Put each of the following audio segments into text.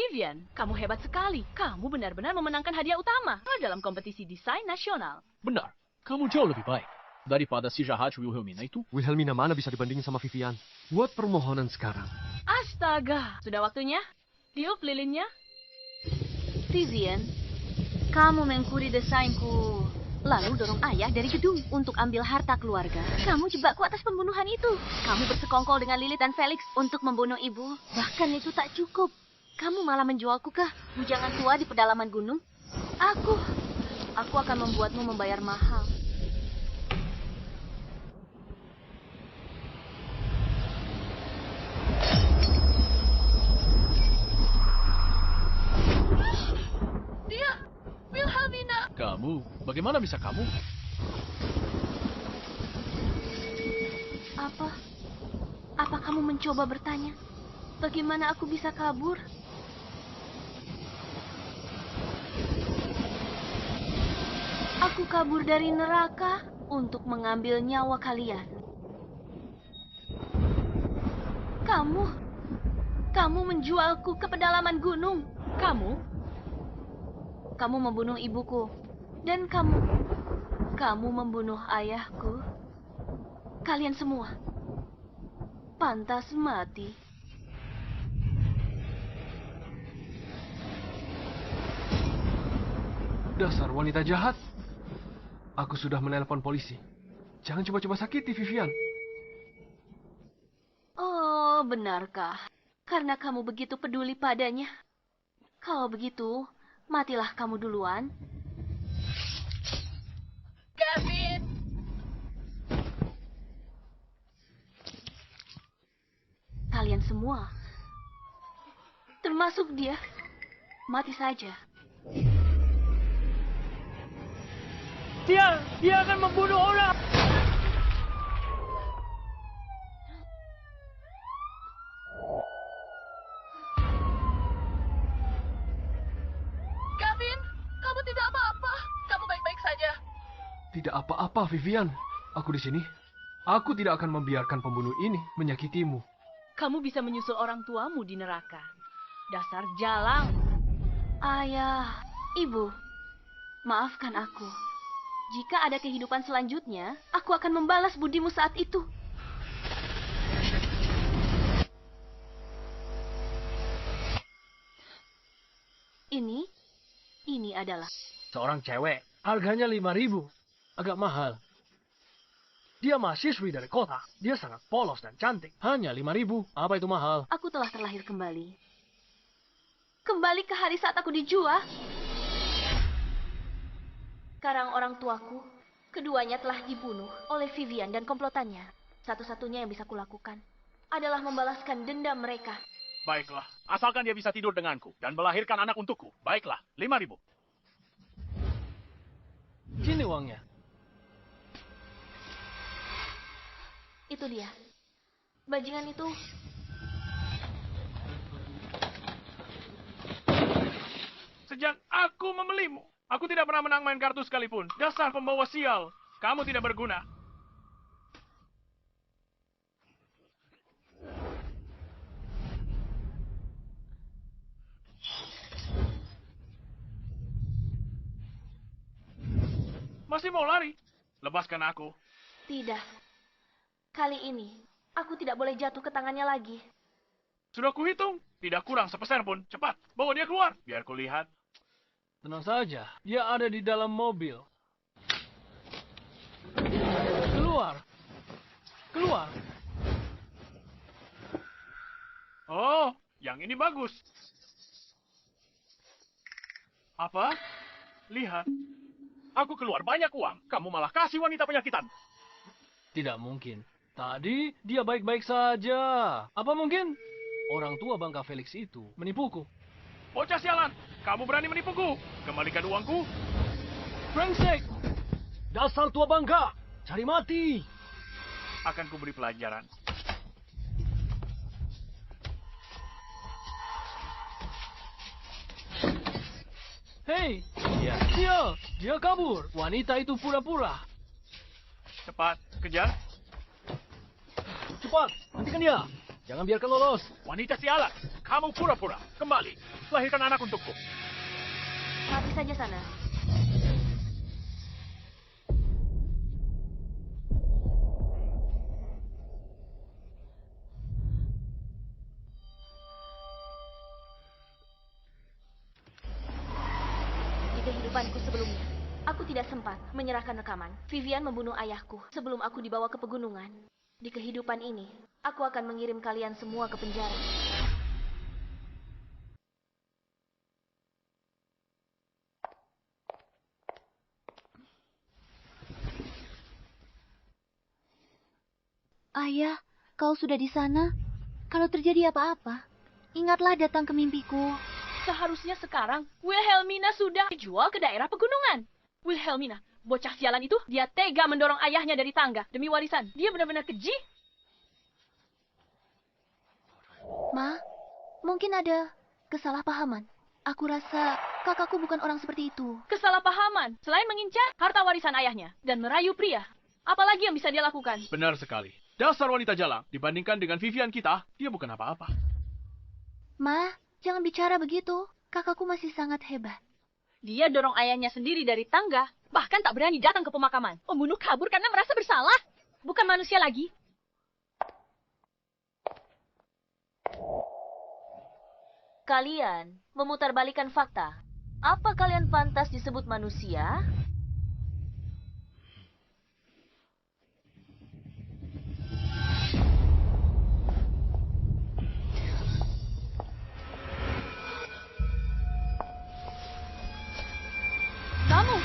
Vivian, kamu hebat sekali. Kamu benar-benar memenangkan hadiah utama dalam kompetisi desain nasional. Benar, kamu jauh lebih baik daripada si jahat Wilhelmina itu. Wilhelmina mana bisa dibandingin sama Vivian? Buat permohonan sekarang. Astaga, sudah waktunya. Tiup lilinnya. Vivian, kamu mengkuri desainku, lalu dorong ayah dari gedung untuk ambil harta keluarga. Kamu jebakku atas pembunuhan itu. Kamu bersekongkol dengan Lilith dan Felix untuk membunuh ibu. Bahkan itu tak cukup. Kamu malah menjualku ke bujangan tua di pedalaman gunung. Aku akan membuatmu membayar mahal. Wilhelmina. Kamu, bagaimana bisa kamu? Apa kamu mencoba bertanya? Bagaimana aku bisa kabur? Aku kabur dari neraka untuk mengambil nyawa kalian. Kamu menjualku ke pedalaman gunung. Kamu membunuh ibuku. Dan kamu membunuh ayahku. Kalian semua pantas mati. Dasar wanita jahat. Aku sudah menelpon polisi. Jangan coba-coba sakiti Vivian. Oh, benarkah? Karena kamu begitu peduli padanya. Kalau begitu, matilah kamu duluan. Kevin. Kalian semua, termasuk dia, mati saja. Dia akan membunuh orang. Kevin, kamu tidak apa-apa. Kamu baik-baik saja. Tidak apa-apa, Vivian. Aku di sini. Aku tidak akan membiarkan pembunuh ini menyakitimu. Kamu bisa menyusul orang tuamu di neraka. Dasar jalang. Ayah, ibu, maafkan aku. Jika ada kehidupan selanjutnya, aku akan membalas budimu saat itu. Ini adalah... Seorang cewek, harganya 5.000. Agak mahal. Dia mahasiswi dari kota. Dia sangat polos dan cantik. Hanya 5.000. Apa itu mahal? Aku telah terlahir kembali. Kembali ke hari saat aku dijual. Sekarang orang tuaku, keduanya telah dibunuh oleh Vivian dan komplotannya. Satu-satunya yang bisa kulakukan adalah membalaskan dendam mereka. Baiklah, asalkan dia bisa tidur denganku dan melahirkan anak untukku. Baiklah, 5.000. Sini uangnya. Itu dia. Bajingan itu. Sejak aku membelimu, aku tidak pernah menang main kartu sekalipun. Dasar pembawa sial. Kamu tidak berguna. Masih mau lari? Lepaskan aku. Tidak. Kali ini, aku tidak boleh jatuh ke tangannya lagi. Sudah kuhitung. Tidak kurang sepeser pun. Cepat, bawa dia keluar. Biar kulihat. Tenang saja. Dia ada di dalam mobil. Keluar. Keluar. Oh, yang ini bagus. Apa? Lihat. Aku keluar banyak uang. Kamu malah kasih wanita penyakitan. Tidak mungkin. Tadi dia baik-baik saja. Apa mungkin? Orang tua bangka Felix itu menipuku. Bocah sialan. Kamu berani menipuku. Kembalikan uangku. Brengsek! Dasar tua bangka! Cari mati! Akan kuberi pelajaran. Hei! Dia kabur. Wanita itu pura-pura. Cepat, kejar. Cepat, hentikan dia. Jangan biarkan lolos. Wanita sialan. Kamu pura-pura. Kembali. Lahirkan anak untukku. Mati saja sana. Di kehidupanku sebelumnya, aku tidak sempat menyerahkan rekaman. Vivian membunuh ayahku sebelum aku dibawa ke pegunungan. Di kehidupan ini, aku akan mengirim kalian semua ke penjara. Ayah, kau sudah di sana? Kalau terjadi apa-apa, ingatlah datang ke mimpiku. Seharusnya sekarang Wilhelmina sudah dijual ke daerah pegunungan. Wilhelmina, bocah sialan itu, dia tega mendorong ayahnya dari tangga demi warisan. Dia benar-benar keji. Ma, mungkin ada kesalahpahaman. Aku rasa kakakku bukan orang seperti itu. Kesalahpahaman. Selain mengincar harta warisan ayahnya dan merayu pria, apalagi yang bisa dia lakukan? Benar sekali. Dasar wanita jalang. Dibandingkan dengan Vivian kita, dia bukan apa-apa. Ma, jangan bicara begitu. Kakakku masih sangat hebat. Dia dorong ayahnya sendiri dari tangga, bahkan tak berani datang ke pemakaman. Pembunuh kabur karena merasa bersalah. Bukan manusia lagi. Kalian memutarbalikan fakta. Apa kalian pantas disebut manusia? Kamu,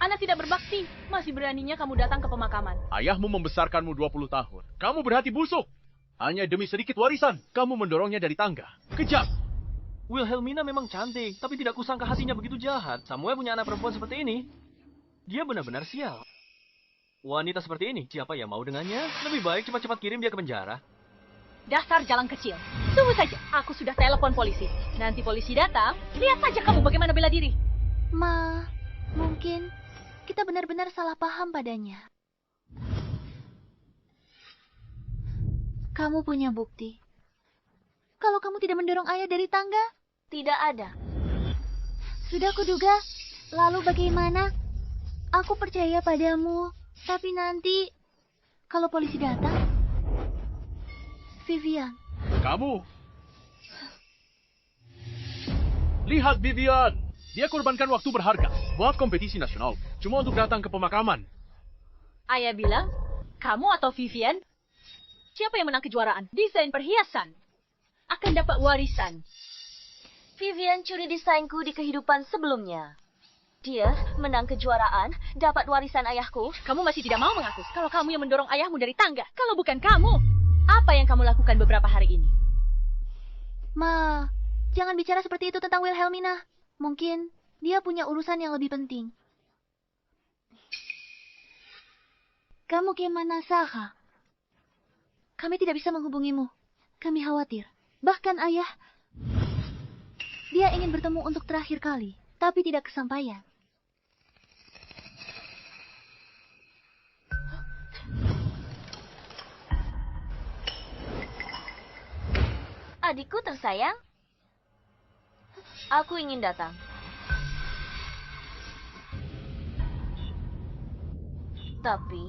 anak tidak berbakti. Masih beraninya kamu datang ke pemakaman. Ayahmu membesarkanmu 20 tahun. Kamu berhati busuk. Hanya demi sedikit warisan, kamu mendorongnya dari tangga. Kejam. Wilhelmina memang cantik, tapi tidak kusangka hatinya begitu jahat. Samuel punya anak perempuan seperti ini. Dia benar-benar sial. Wanita seperti ini, siapa yang mau dengannya? Lebih baik cepat-cepat kirim dia ke penjara. Dasar jalan kecil. Tunggu saja, aku sudah telepon polisi. Nanti polisi datang, lihat saja kamu bagaimana bela diri. Ma, mungkin kita benar-benar salah paham padanya. Kamu punya bukti. Kalau kamu tidak mendorong ayah dari tangga, Tidak ada. sudah kuduga. Lalu bagaimana? Aku percaya padamu. Tapi nanti, kalau polisi datang, Vivian. Kamu. Lihat Vivian. Dia korbankan waktu berharga buat kompetisi nasional. Cuma untuk datang ke pemakaman. Ayah bilang, kamu atau Vivian, siapa yang menang kejuaraan? Desain perhiasan akan dapat warisan. Vivian curi desainku di kehidupan sebelumnya. Dia menang kejuaraan, dapat warisan ayahku. Kamu masih tidak mau mengaku kalau kamu yang mendorong ayahmu dari tangga. Kalau bukan kamu, apa yang kamu lakukan beberapa hari ini? Ma, jangan bicara seperti itu tentang Wilhelmina. Mungkin dia punya urusan yang lebih penting. Kamu kemana, Saha? Kami tidak bisa menghubungimu. Kami khawatir. Bahkan ayah, dia ingin bertemu untuk terakhir kali, tapi tidak kesampaian. Adikku tersayang, aku ingin datang. Tapi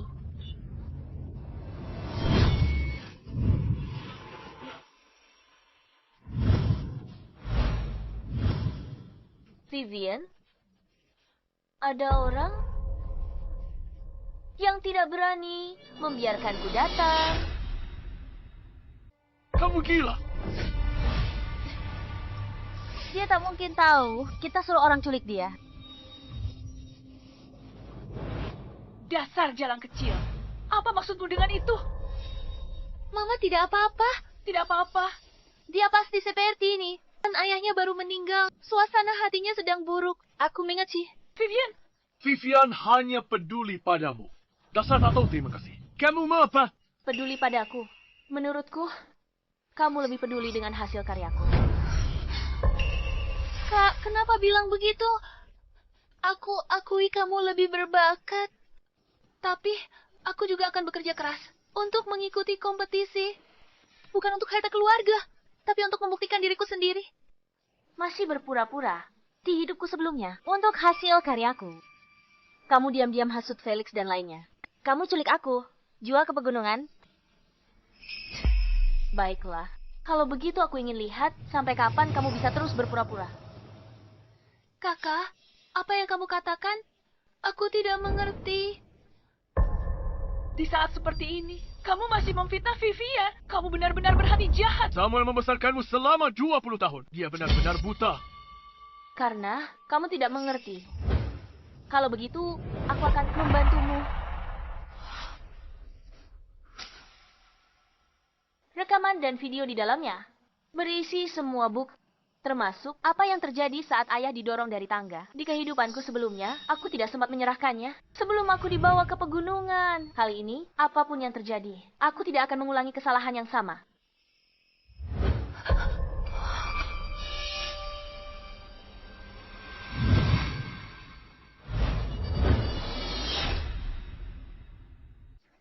Vivian, ada orang yang tidak berani membiarkanku datang. Kamu gila. Dia tak mungkin tahu kita suruh orang culik dia. Dasar jalan kecil. Apa maksudmu dengan itu? Mama tidak apa-apa. Tidak apa-apa. Dia pasti seperti ini. Dan ayahnya baru meninggal. Suasana hatinya sedang buruk. Aku mengerti. Vivian, Vivian hanya peduli padamu. Dasar tak tahu terima kasih. Kamu mau apa? Peduli padaku. Menurutku, kamu lebih peduli dengan hasil karyaku. Kak, kenapa bilang begitu? Aku akui kamu lebih berbakat. Tapi, aku juga akan bekerja keras untuk mengikuti kompetisi. Bukan untuk harta keluarga. tapi untuk membuktikan diriku sendiri. Masih berpura-pura. Di hidupku sebelumnya, untuk hasil karyaku. Kamu diam-diam hasut Felix dan lainnya. Kamu culik aku, jual ke pegunungan. Baiklah, kalau begitu aku ingin lihat sampai kapan kamu bisa terus berpura-pura. Kakak, apa yang kamu katakan? Aku tidak mengerti. Di saat seperti ini, kamu masih memfitnah Vivian. Kamu benar-benar berhati jahat. Samuel membesarkanmu selama 20 tahun. Dia benar-benar buta. Karena kamu tidak mengerti. Kalau begitu, aku akan membantumu. Rekaman dan video di dalamnya berisi semua bukti, termasuk apa yang terjadi saat ayah didorong dari tangga. Di kehidupanku sebelumnya, aku tidak sempat menyerahkannya sebelum aku dibawa ke pegunungan. Kali ini, apapun yang terjadi, aku tidak akan mengulangi kesalahan yang sama.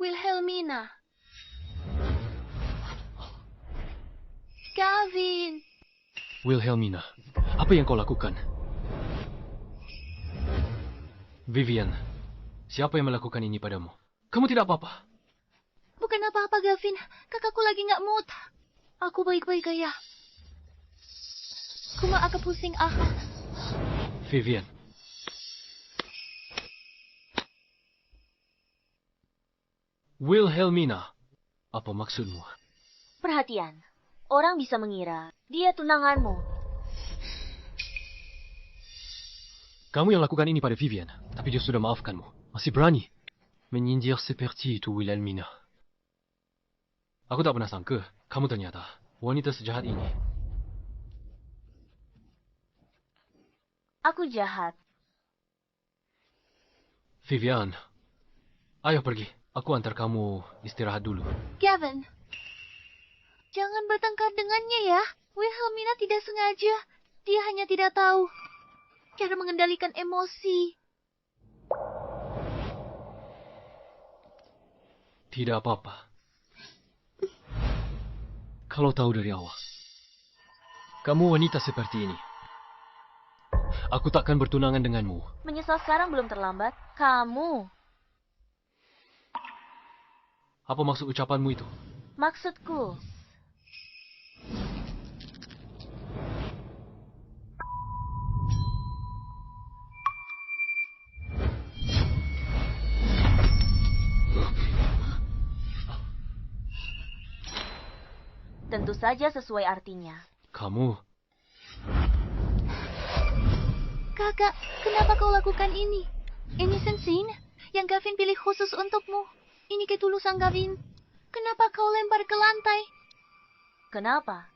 Wilhelmina. Gavin. Wilhelmina, apa yang kau lakukan? Vivian, siapa yang melakukan ini padamu? Kamu tidak apa-apa. Bukan apa-apa, Gavin. Kakakku lagi nggak mood. Aku baik-baik aja. Cuma agak pusing, Vivian. Wilhelmina, apa maksudmu? Perhatian, orang bisa mengira dia tunanganmu. Kamu yang lakukan ini pada Vivian, tapi dia sudah maafkanmu. Masih berani menyindir seperti itu, Wilhelmina. Aku tak pernah sangka kamu ternyata wanita sejahat ini. Aku jahat. Vivian, ayo pergi. Aku antar kamu istirahat dulu. Gavin, jangan bertengkar dengannya ya. Wilhelmina tidak sengaja. Dia hanya tidak tahu cara mengendalikan emosi. Tidak apa-apa. Kalau tahu dari awal, kamu wanita seperti ini, aku takkan bertunangan denganmu. Menyesal sekarang belum terlambat. Kamu. Apa maksud ucapanmu itu? Maksudku, tentu saja sesuai artinya. Kamu, Kakak, kenapa kau lakukan ini? Innocent Sin yang Gavin pilih khusus untukmu. Ini ketulusan Gavin. Kenapa kau lempar ke lantai? Kenapa?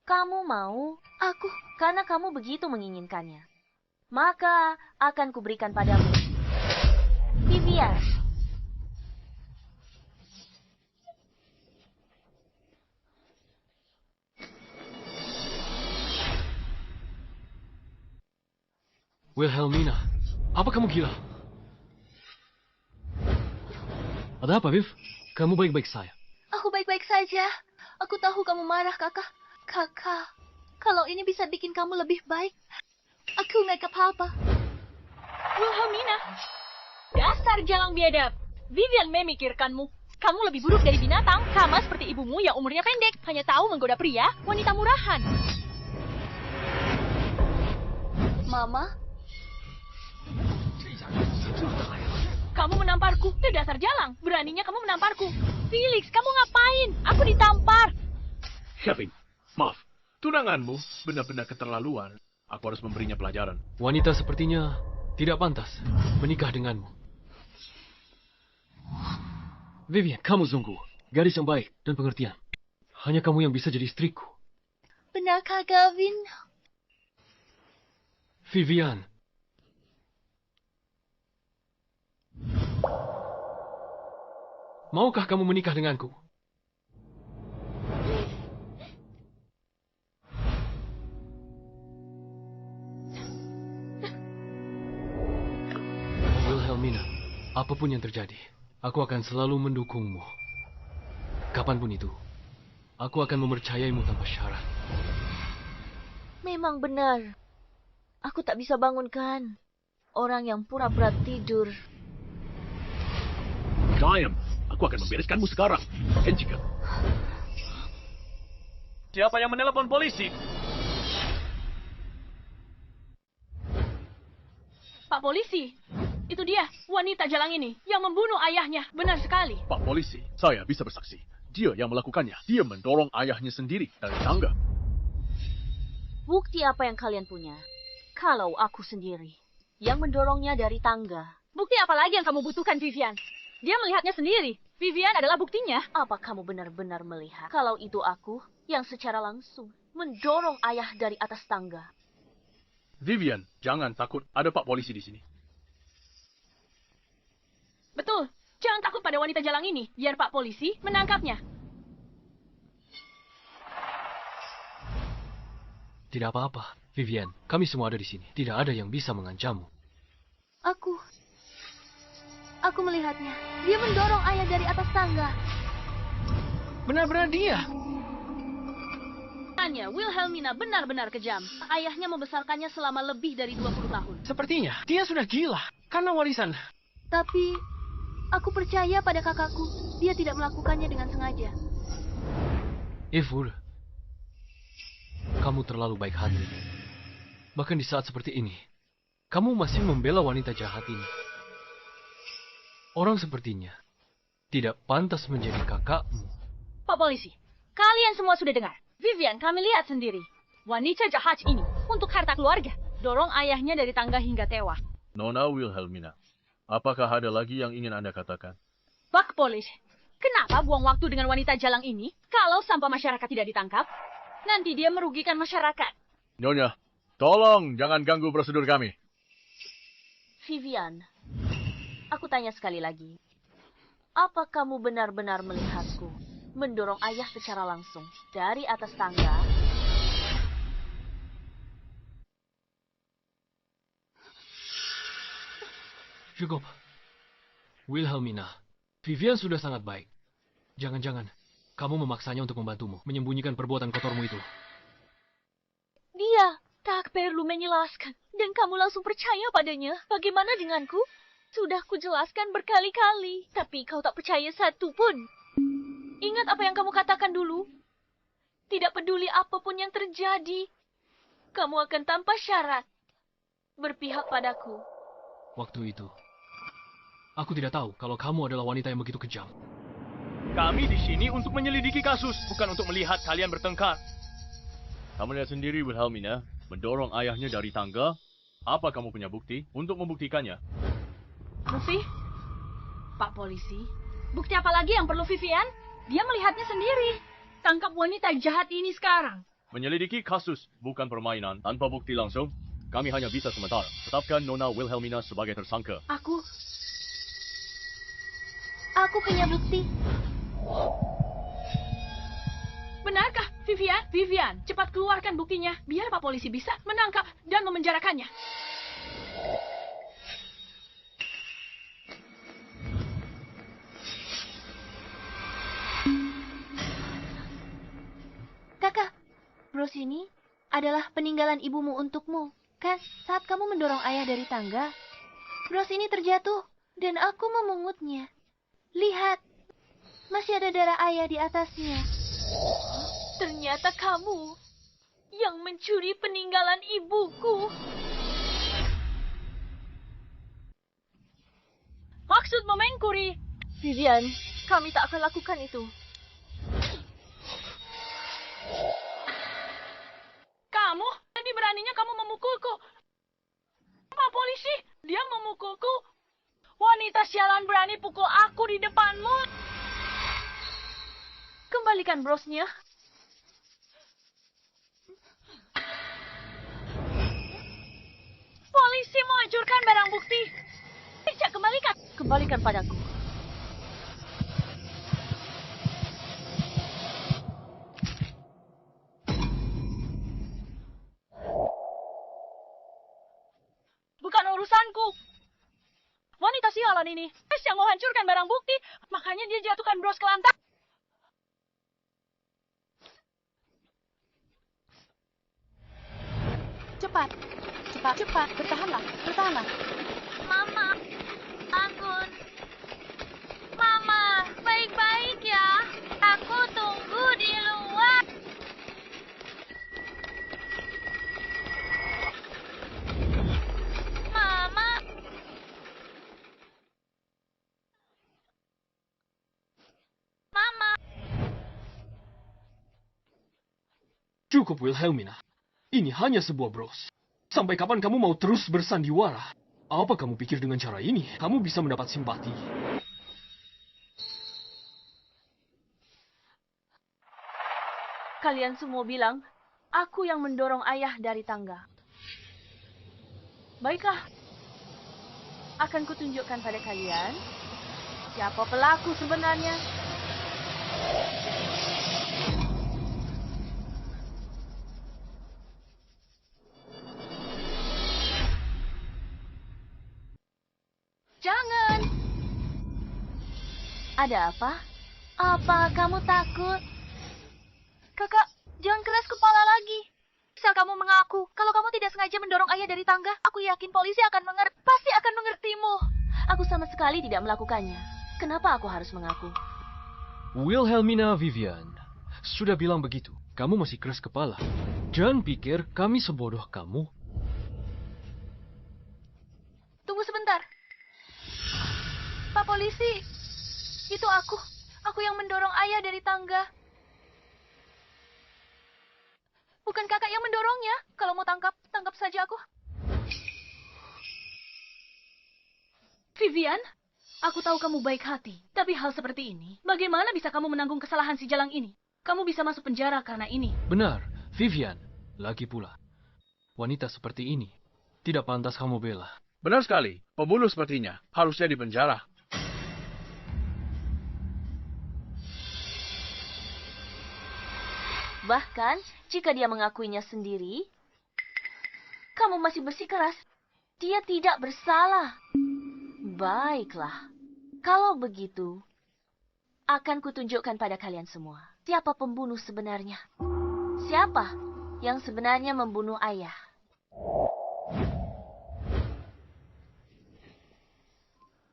Kamu mau? Aku. Karena kamu begitu menginginkannya. Maka akan kuberikan padamu. Vivian. Wilhelmina, apa kamu gila? Ada apa, Viv? Kamu baik-baik saja. Aku baik-baik saja. Aku tahu kamu marah, Kakak. Kakak, kalau ini bisa bikin kamu lebih baik, aku nggak apa-apa. Wilhelmina, dasar jalang biadab. Vivian memikirkanmu. Kamu lebih buruk dari binatang, sama seperti ibumu yang umurnya pendek, hanya tahu menggoda pria, wanita murahan. Mama, Kamu menamparku, itu dasar jalang. Beraninya kamu menamparku. Felix, kamu ngapain? Aku ditampar. Gavin, maaf. Tunanganmu benar-benar keterlaluan. Aku harus memberinya pelajaran. Wanita sepertinya tidak pantas menikah denganmu. Vivian, kamu sungguh gadis yang baik dan pengertian. Hanya kamu yang bisa jadi istriku. benarkah Gavin? Vivian. Maukah kamu menikah denganku? Wilhelmina, apapun yang terjadi, aku akan selalu mendukungmu. Kapanpun itu. Aku akan mempercayaimu tanpa syarat. Memang benar. Aku tak bisa bangunkan orang yang pura-pura tidur. Diam, aku akan membereskanmu sekarang. Hejika. Siapa yang menelepon polisi? Pak polisi, itu dia, wanita jalang ini yang membunuh ayahnya. Benar sekali. Pak polisi, saya bisa bersaksi. Dia yang melakukannya. Dia mendorong ayahnya sendiri dari tangga. Bukti apa yang kalian punya? Kalau aku sendiri yang mendorongnya dari tangga. Bukti apa lagi yang kamu butuhkan, Vivian? Dia melihatnya sendiri. Vivian adalah buktinya. Apa kamu benar-benar melihat kalau itu aku yang secara langsung mendorong ayah dari atas tangga? Vivian, jangan takut. Ada Pak polisi di sini. Betul. Jangan takut pada wanita jalang ini. Biar Pak polisi menangkapnya. Tidak apa-apa, Vivian. Kami semua ada di sini. Tidak ada yang bisa mengancammu. Aku melihatnya. Dia mendorong ayah dari atas tangga. Benar-benar dia. Hanya Wilhelmina benar-benar kejam. Ayahnya membesarkannya selama lebih dari 20 tahun. Sepertinya dia sudah gila karena warisan. Tapi aku percaya pada kakakku. Dia tidak melakukannya dengan sengaja. Evul, kamu terlalu baik hati. Bahkan di saat seperti ini, kamu masih membela wanita jahat ini. Orang sepertinya tidak pantas menjadi kakakmu. Pak polisi, kalian semua sudah dengar. Vivian, kami lihat sendiri. Wanita jahat ini untuk harta keluarga. Dorong ayahnya dari tangga hingga tewas. Nona Wilhelmina, apakah ada lagi yang ingin Anda katakan? Pak polisi, kenapa buang waktu dengan wanita jalang ini kalau sampah masyarakat tidak ditangkap? Nanti dia merugikan masyarakat. Nyonya, tolong jangan ganggu prosedur kami. Vivian, aku tanya sekali lagi. Apa kamu benar-benar melihatku mendorong ayah secara langsung dari atas tangga? Cukup. Wilhelmina, Vivian sudah sangat baik. Jangan-jangan kamu memaksanya untuk membantumu menyembunyikan perbuatan kotormu itu. Dia tak perlu menjelaskan. Dan kamu langsung percaya padanya. Bagaimana denganku? Sudah kujelaskan berkali-kali. Tapi kau tak percaya satu pun. Ingat apa yang kamu katakan dulu. Tidak peduli apapun yang terjadi. Kamu akan tanpa syarat berpihak padaku. Waktu itu, aku tidak tahu kalau kamu adalah wanita yang begitu kejam. Kami di sini untuk menyelidiki kasus, bukan untuk melihat kalian bertengkar. Kamu lihat sendiri, Wilhelmina, mendorong ayahnya dari tangga. Apa kamu punya bukti untuk membuktikannya? Bukti? Pak polisi, bukti apa lagi yang perlu Vivian? Dia melihatnya sendiri. Tangkap wanita jahat ini sekarang. Menyelidiki kasus bukan permainan. Tanpa bukti langsung, kami hanya bisa sementara tetapkan Nona Wilhelmina sebagai tersangka. Aku punya bukti. Benarkah, Vivian? Vivian, cepat keluarkan buktinya. Biar Pak polisi bisa menangkap dan memenjarakannya. Kakak, bros ini adalah peninggalan ibumu untukmu. Kan, saat kamu mendorong ayah dari tangga, bros ini terjatuh dan aku memungutnya. Lihat, masih ada darah ayah di atasnya. Ternyata kamu yang mencuri peninggalan ibuku. Maksudmu mengkuri? Vivian, kami tak akan lakukan itu. Kamu? Jadi beraninya kamu memukulku. Pak polisi, dia memukulku. Wanita sialan berani pukul aku di depanmu. Kembalikan brosnya. Polisi menghancurkan barang bukti. Bisa kembalikan. Kembalikan padaku. Bukan urusanku. Wanita sialan ini yang menghancurkan barang bukti. Makanya dia jatuhkan bros ke lantai. cepat. Cepat, bertahanlah, bertahanlah. Mama, bangun. Mama, baik-baik ya. Aku tunggu di luar. Mama. Mama. Cukup, Wilhelmina. Ini hanya sebuah bros. Sampai kapan kamu mau terus bersandiwara? Apa kamu pikir dengan cara ini, kamu bisa mendapat simpati? Kalian semua bilang, aku yang mendorong ayah dari tangga. Baiklah. Akan kutunjukkan pada kalian siapa pelaku sebenarnya. Jangan. Ada apa? Apa kamu takut? Kakak, jangan keras kepala lagi. Asal kamu mengaku, kalau kamu tidak sengaja mendorong ayah dari tangga, aku yakin polisi pasti akan mengertimu. Aku sama sekali tidak melakukannya. Kenapa aku harus mengaku? Wilhelmina Vivian, sudah bilang begitu. Kamu masih keras kepala. Jangan pikir kami sebodoh kamu. Tunggu sebentar. Pak polisi, itu aku. Aku yang mendorong ayah dari tangga. Bukan kakak yang mendorongnya. Kalau mau tangkap saja aku. Vivian, aku tahu kamu baik hati. Tapi hal seperti ini, bagaimana bisa kamu menanggung kesalahan si Jalang ini? Kamu bisa masuk penjara karena ini. Benar, Vivian. Lagi pula, wanita seperti ini tidak pantas kamu bela. Benar sekali. Pembunuh sepertinya harusnya dipenjara. Bahkan, jika dia mengakuinya sendiri, kamu masih bersikeras. Dia tidak bersalah. Baiklah. Kalau begitu, akan kutunjukkan pada kalian semua siapa pembunuh sebenarnya. Siapa yang sebenarnya membunuh ayah.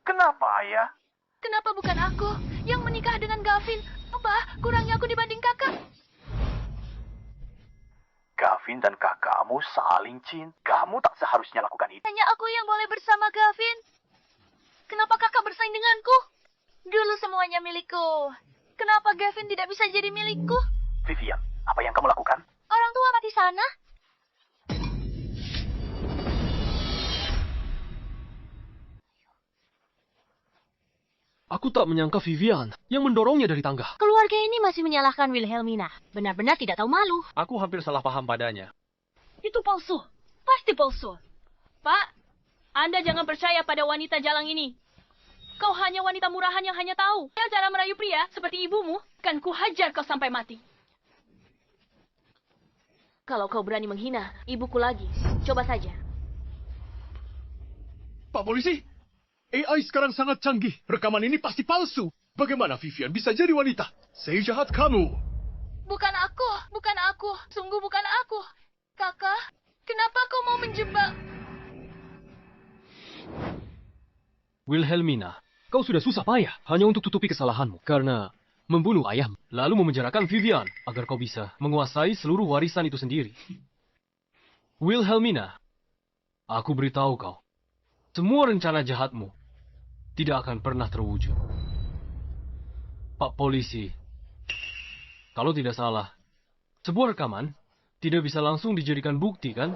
Kenapa, Ayah? Kenapa bukan aku yang menikah dengan Gavin? Apa kurangnya aku dibanding kakak? Gavin dan kakakmu saling cinta. Kamu tak seharusnya lakukan itu. Hanya aku yang boleh bersama Gavin. Kenapa kakak bersaing denganku? Dulu semuanya milikku. Kenapa Gavin tidak bisa jadi milikku? Vivian, apa yang kamu lakukan? Orang tua mati sana. Aku tak menyangka Vivian yang mendorongnya dari tangga. Keluarga ini masih menyalahkan Wilhelmina. Benar-benar tidak tahu malu. Aku hampir salah paham padanya. Itu palsu. Pasti palsu. Pak, Anda jangan percaya pada wanita Jalang ini. Kau hanya wanita murahan yang hanya tahu cara merayu pria seperti ibumu. Kan ku hajar kau sampai mati. Kalau kau berani menghina ibuku lagi, coba saja. Pak polisi, AI sekarang sangat canggih. Rekaman ini pasti palsu. Bagaimana Vivian bisa jadi wanita? Sejahat kamu. Bukan aku. Sungguh bukan aku. Kakak, kenapa kau mau menjebak? Wilhelmina, kau sudah susah payah hanya untuk tutupi kesalahanmu. Karena membunuh ayahmu, lalu memenjarakan Vivian agar kau bisa menguasai seluruh warisan itu sendiri. Wilhelmina, aku beritahu kau, semua rencana jahatmu tidak akan pernah terwujud. Pak polisi, kalau tidak salah, sebuah rekaman tidak bisa langsung dijadikan bukti, kan?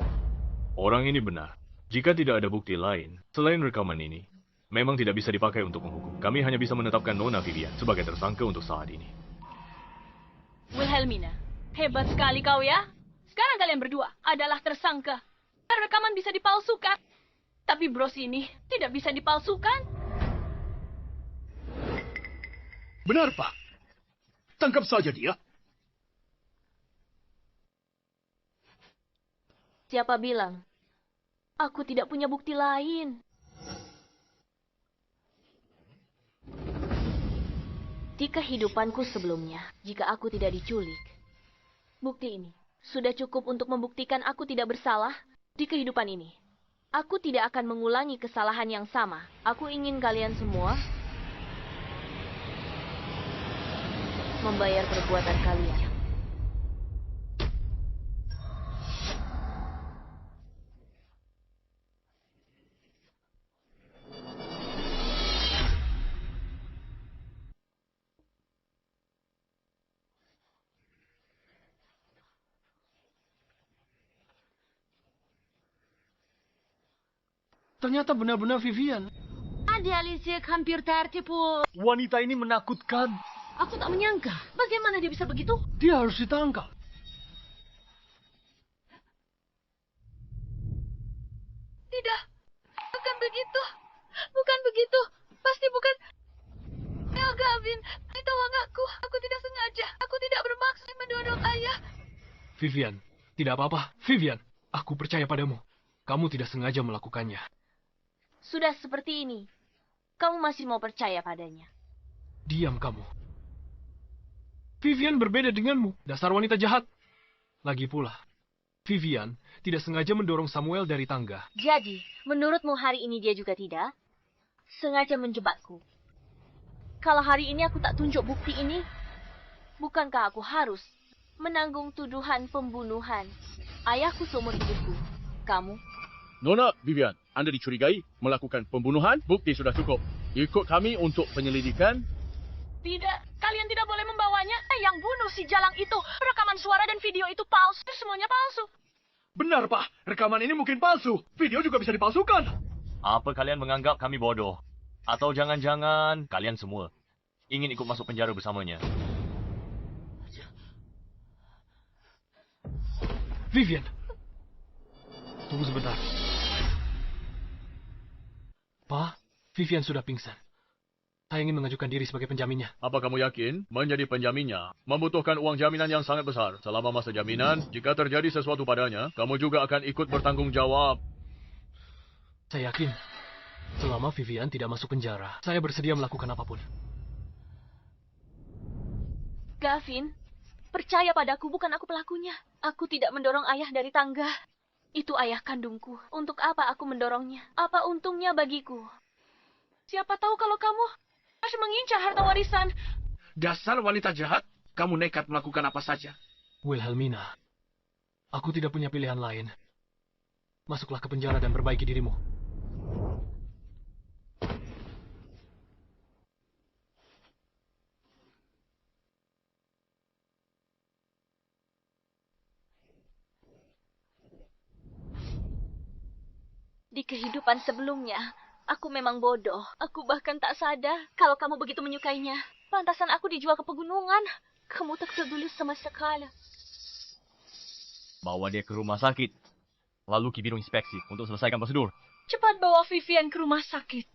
Orang ini benar. Jika tidak ada bukti lain selain rekaman ini, memang tidak bisa dipakai untuk menghukum. Kami hanya bisa menetapkan Nona Vivian sebagai tersangka untuk saat ini. Wilhelmina, hebat sekali kau ya. Sekarang kalian berdua adalah tersangka. Rekaman bisa dipalsukan. Tapi bros ini tidak bisa dipalsukan. Benar, Pak. Tangkap saja dia. Siapa bilang? Aku tidak punya bukti lain. Di kehidupanku sebelumnya, jika aku tidak diculik, bukti ini sudah cukup untuk membuktikan aku tidak bersalah. Di kehidupan ini, aku tidak akan mengulangi kesalahan yang sama. Aku ingin kalian semua membayar perbuatan kalian. Ternyata benar-benar Vivian. Ada Alicia hampir tertipu. Wanita ini menakutkan. Aku tak menyangka. Bagaimana dia bisa begitu? Dia harus ditangkap. Tidak. Bukan begitu. Bukan begitu. Pasti bukan. Ya, Gavin. Tolong aku. Aku tidak sengaja. Aku tidak bermaksud mendorong ayah. Vivian, tidak apa-apa. Vivian, aku percaya padamu. Kamu tidak sengaja melakukannya. Sudah seperti ini. Kamu masih mau percaya padanya? Diam kamu. Vivian berbeda denganmu, dasar wanita jahat. Lagi pula, Vivian tidak sengaja mendorong Samuel dari tangga. Jadi, menurutmu hari ini dia juga tidak? Sengaja menjebakku. Kalau hari ini aku tak tunjuk bukti ini, bukankah aku harus menanggung tuduhan pembunuhan ayahku seumur hidupku? Kamu? Nona Vivian, Anda dicurigai melakukan pembunuhan. Bukti sudah cukup. Ikut kami untuk penyelidikan. Tidak, kalian tidak boleh membawanya. Yang bunuh si Jalang itu. Rekaman suara dan video itu palsu. Semuanya palsu. Benar, Pak. Rekaman ini mungkin palsu. Video juga bisa dipalsukan. Apa kalian menganggap kami bodoh? Atau jangan-jangan kalian semua ingin ikut masuk penjara bersamanya? Vivian, tunggu sebentar. Pak, Vivian sudah pingsan. Saya ingin mengajukan diri sebagai penjaminnya. Apa kamu yakin menjadi penjaminnya membutuhkan uang jaminan yang sangat besar? Selama masa jaminan, jika terjadi sesuatu padanya, kamu juga akan ikut bertanggung jawab. Saya yakin, selama Vivian tidak masuk penjara, saya bersedia melakukan apapun. Gavin, percaya padaku, bukan aku pelakunya. Aku tidak mendorong ayah dari tangga. Itu ayah kandungku. Untuk apa aku mendorongnya? Apa untungnya bagiku? Siapa tahu kalau kamu harus mengincar harta warisan. Dasar wanita jahat, kamu nekat melakukan apa saja. Wilhelmina, aku tidak punya pilihan lain. Masuklah ke penjara dan perbaiki dirimu. Di kehidupan sebelumnya, aku memang bodoh. Aku bahkan tak sadar kalau kamu begitu menyukainya. Pantasan aku dijual ke pegunungan. Kamu tak peduli sama sekali. Bawa dia ke rumah sakit. Lalu Ki Biru inspeksi untuk selesaikan prosedur. Cepat bawa Vivian ke rumah sakit.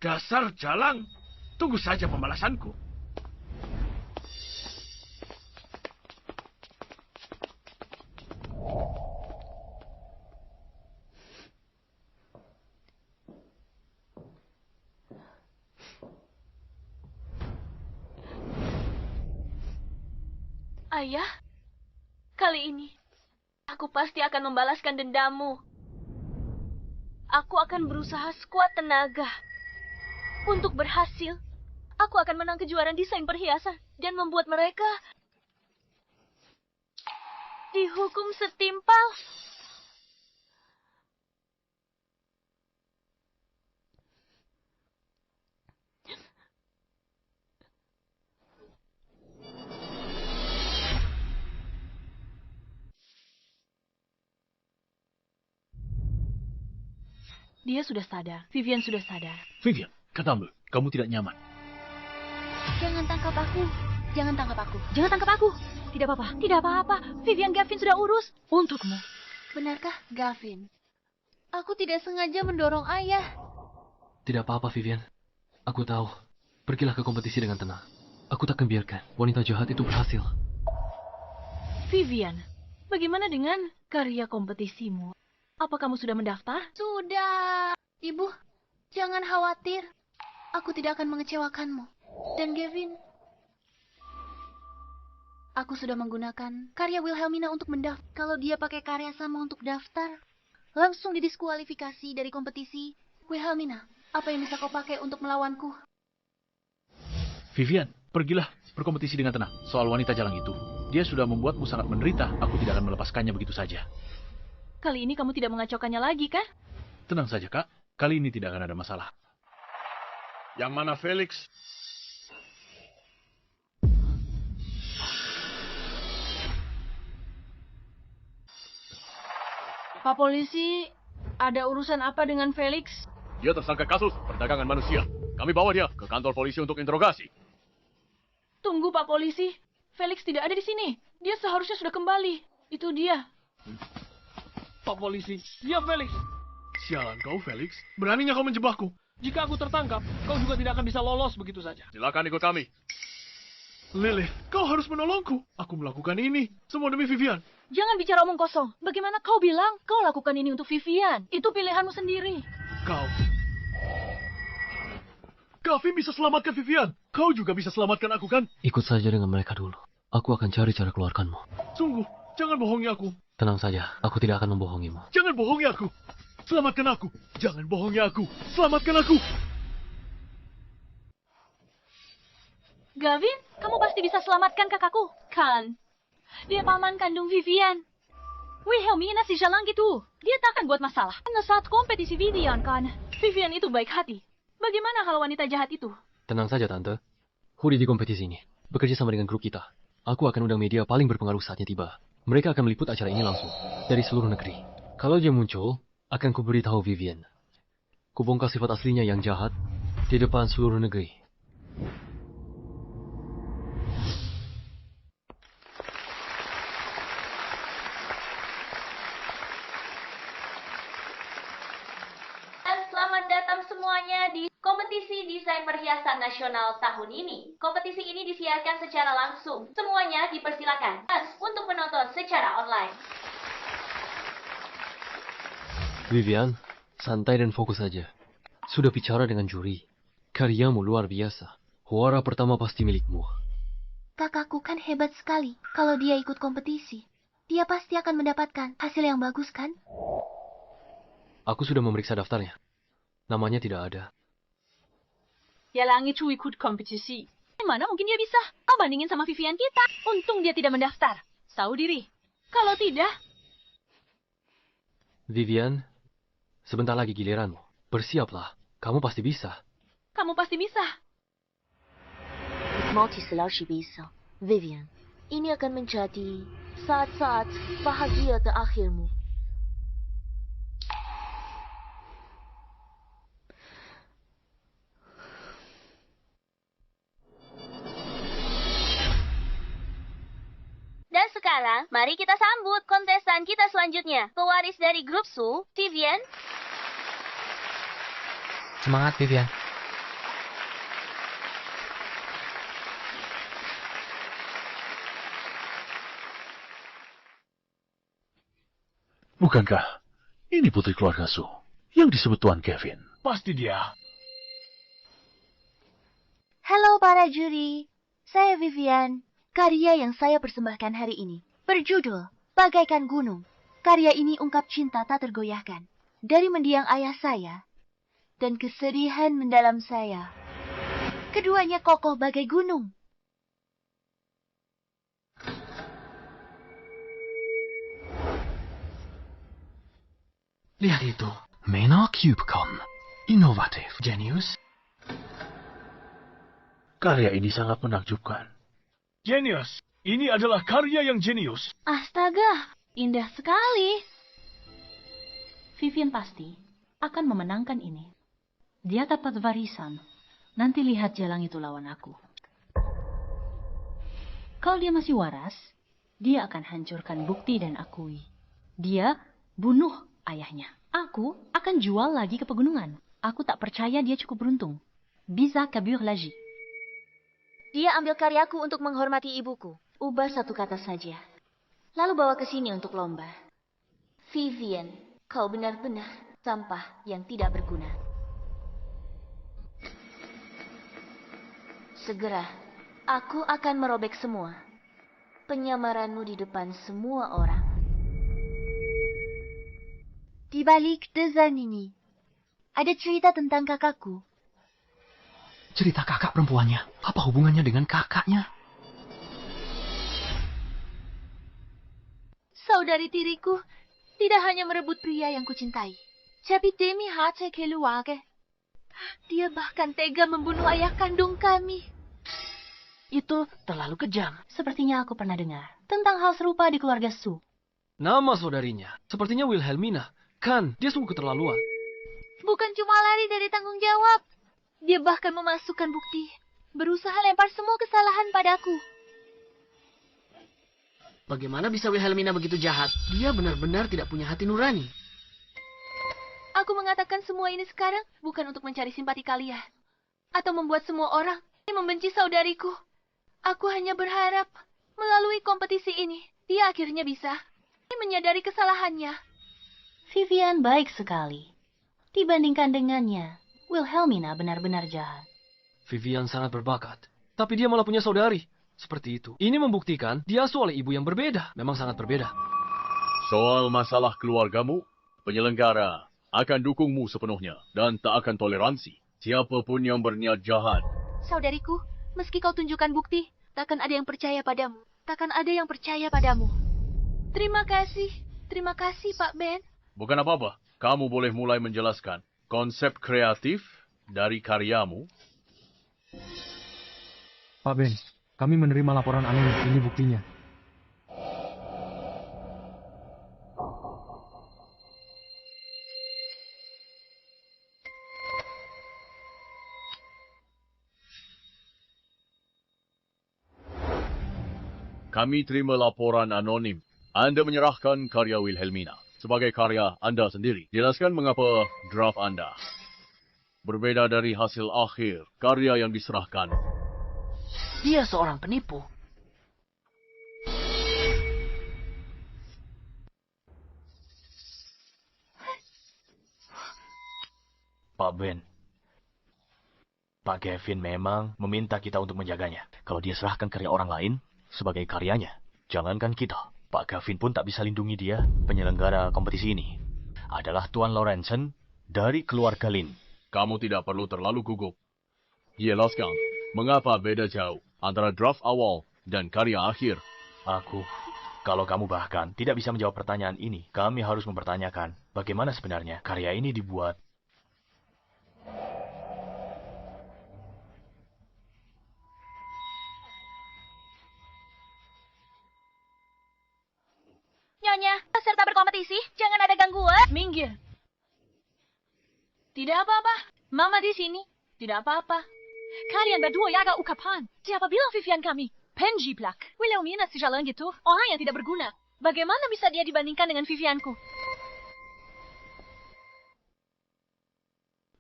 Dasar Jalang, tunggu saja pembalasanku. Ayah, kali ini aku pasti akan membalaskan dendammu. Aku akan berusaha sekuat tenaga untuk berhasil. Aku akan menang kejuaraan desain perhiasan dan membuat mereka dihukum setimpal. Dia sudah sadar. Vivian sudah sadar. Vivian, katamu, kamu tidak nyaman. Jangan tangkap aku. Jangan tangkap aku. Jangan tangkap aku. Tidak apa-apa. Tidak apa-apa. Vivian Gavin sudah urus. Untukmu. Benarkah, Gavin? Aku tidak sengaja mendorong ayah. Tidak apa-apa, Vivian. Aku tahu. Pergilah ke kompetisi dengan tenang. Aku tak akan biarkan wanita jahat itu berhasil. Vivian, bagaimana dengan karya kompetisimu? Apa kamu sudah mendaftar? Sudah. Ibu, jangan khawatir. Aku aku tidak akan mengecewakanmu. Dan Gavin, aku sudah menggunakan karya Wilhelmina untuk mendaftar. Kalau dia pakai karya sama untuk daftar, langsung didiskualifikasi dari kompetisi. Wilhelmina, apa yang bisa kau pakai untuk melawanku? Vivian, pergilah berkompetisi dengan tenang. Soal wanita jalang itu, dia sudah membuatmu sangat menderita. Aku tidak akan melepaskannya begitu saja. Kali ini kamu tidak mengacaukannya lagi, kan? Tenang saja, Kak. Kali ini tidak akan ada masalah. Yang mana Felix? Pak Polisi, ada urusan apa dengan Felix? Dia tersangka kasus perdagangan manusia. Kami bawa dia ke kantor polisi untuk interogasi. Tunggu, Pak Polisi. Felix tidak ada di sini. Dia seharusnya sudah kembali. Itu dia. Pak Polisi, dia Felix. Sialan kau, Felix. Beraninya kau menjebakku. Jika aku tertangkap, kau juga tidak akan bisa lolos begitu saja. Silakan ikut kami. Lilith, kau harus menolongku. Aku melakukan ini. Semua demi Vivian. Jangan bicara omong kosong. Bagaimana kau bilang kau lakukan ini untuk Vivian? Itu pilihanmu sendiri. Kau. Gavin bisa selamatkan Vivian. Kau juga bisa selamatkan aku, kan? Ikut saja dengan mereka dulu. Aku akan cari cara keluarkanmu. Sungguh, jangan bohongi aku. Tenang saja, aku tidak akan membohongimu. Jangan bohongi aku. Selamatkan aku. Jangan bohongi aku. Selamatkan aku. Gavin, kamu pasti bisa selamatkan kakakku, kan? Dia paman kandung Vivian. Wilhelmina si jalang gitu. Dia tak akan buat masalah. Hanya saat kompetisi Vivian, kan? Vivian itu baik hati. Bagaimana kalau wanita jahat itu? Tenang saja, Tante. Huri di kompetisi ini. Bekerja sama dengan grup kita. Aku akan undang media paling berpengaruh saatnya tiba. Mereka akan meliput acara ini langsung. Dari seluruh negeri. Kalau dia muncul, akan kuberitahu Vivian. Kubongkar sifat aslinya yang jahat di depan seluruh negeri. Selamat datang semuanya di kompetisi desain perhiasan nasional tahun ini. Kompetisi ini disiarkan secara langsung. Semuanya dipersilakan untuk menonton secara online. Vivian, santai dan fokus saja. Sudah bicara dengan juri. Karyamu luar biasa. Juara pertama pasti milikmu. Kakakku kan hebat sekali. Kalau dia ikut kompetisi, dia pasti akan mendapatkan hasil yang bagus, kan? Aku sudah memeriksa daftarnya. Namanya tidak ada. Jalang itu ikut kompetisi. Mana mungkin dia bisa? Kau bandingin sama Vivian kita. Untung dia tidak mendaftar. Tahu diri. Kalau tidak... Vivian, sebentar lagi giliranmu. Bersiaplah. Kamu pasti bisa. Kamu pasti bisa. Multi-selashi bisa. Vivian, ini akan menjadi saat-saat bahagia terakhirmu. Dan sekarang, mari kita sambut kontestan kita selanjutnya. Pewaris dari grup Su, Vivian. Semangat, Vivian. Bukankah ini putri keluarga Su yang disebut Tuan Kevin? Pasti dia. Halo para juri, saya Vivian. Karya yang saya persembahkan hari ini berjudul Bagaikan Gunung. Karya ini ungkap cinta tak tergoyahkan dari mendiang ayah saya dan kesedihan mendalam saya. Keduanya kokoh bagai gunung. Lihat itu. Mena Cubecon. Inovatif. Genius. Karya ini sangat menakjubkan. Genius. Ini adalah karya yang jenius. Astaga, indah sekali. Vivian pasti akan memenangkan ini. Dia dapat warisan. Nanti lihat jalang itu lawan aku. Kalau dia masih waras, dia akan hancurkan bukti dan akui. Dia bunuh ayahnya. Aku akan jual lagi ke pegunungan. Aku tak percaya dia cukup beruntung. Bisa kabur lagi. Dia ambil karyaku untuk menghormati ibuku. Ubah satu kata saja. Lalu bawa ke sini untuk lomba. Vivian, kau benar-benar sampah yang tidak berguna. Segera, aku akan merobek semua penyamaranmu di depan semua orang. Di balik desain ini, ada cerita tentang kakakku. Cerita kakak perempuannya. Apa hubungannya dengan kakaknya? Saudari tiriku tidak hanya merebut pria yang kucintai, tapi demi hati keluarga, dia bahkan tega membunuh ayah kandung kami. Itu terlalu kejam. Sepertinya aku pernah dengar tentang hal serupa di keluarga Su. Nama saudarinya sepertinya Wilhelmina. Kan, dia sungguh keterlaluan. Bukan cuma lari dari tanggung jawab, dia bahkan memasukkan bukti, berusaha lempar semua kesalahan padaku. Bagaimana bisa Wilhelmina begitu jahat? Dia benar-benar tidak punya hati nurani. Aku mengatakan semua ini sekarang bukan untuk mencari simpati kalian, atau membuat semua orang membenci saudariku. Aku hanya berharap melalui kompetisi ini, dia akhirnya bisa menyadari kesalahannya. Vivian baik sekali. Dibandingkan dengannya, Wilhelmina benar-benar jahat. Vivian sangat berbakat, tapi dia malah punya saudari. Seperti itu. Ini membuktikan diasuh oleh ibu yang berbeda. Memang sangat berbeda. Soal masalah keluargamu, penyelenggara akan dukungmu sepenuhnya dan tak akan toleransi siapapun yang berniat jahat. Saudariku, meski kau tunjukkan bukti, takkan ada yang percaya padamu. Takkan ada yang percaya padamu. Terima kasih Pak Ben. Bukan apa-apa. Kamu boleh mulai menjelaskan konsep kreatif dari karyamu. Pak Ben, kami menerima laporan anonim. Ini buktinya. Kami terima laporan anonim. Anda menyerahkan karya Wilhelmina sebagai karya Anda sendiri. Jelaskan mengapa draft Anda berbeda dari hasil akhir karya yang diserahkan. Dia seorang penipu. Pak Ben, Pak Gavin memang meminta kita untuk menjaganya. Kalau dia serahkan karya orang lain sebagai karyanya, jangankan kita, Pak Gavin pun tak bisa lindungi dia. Penyelenggara kompetisi ini adalah Tuan Lorenzen dari keluarga Lin. Kamu tidak perlu terlalu gugup. Jelaskan, mengapa beda jauh antara draft awal dan karya akhir? Kalau kamu bahkan tidak bisa menjawab pertanyaan ini, kami harus mempertanyakan bagaimana sebenarnya karya ini dibuat. Nyonya, peserta berkompetisi, jangan ada gangguan. Minggir. Tidak apa-apa. Mama di sini. Tidak apa-apa. Kalian berdua jaga ukapan. Siapa bilang Vivian kami? Penjiplak. Wilhelmina si jalan gitu. Orang yang tidak berguna. Bagaimana bisa dia dibandingkan dengan Vivianku?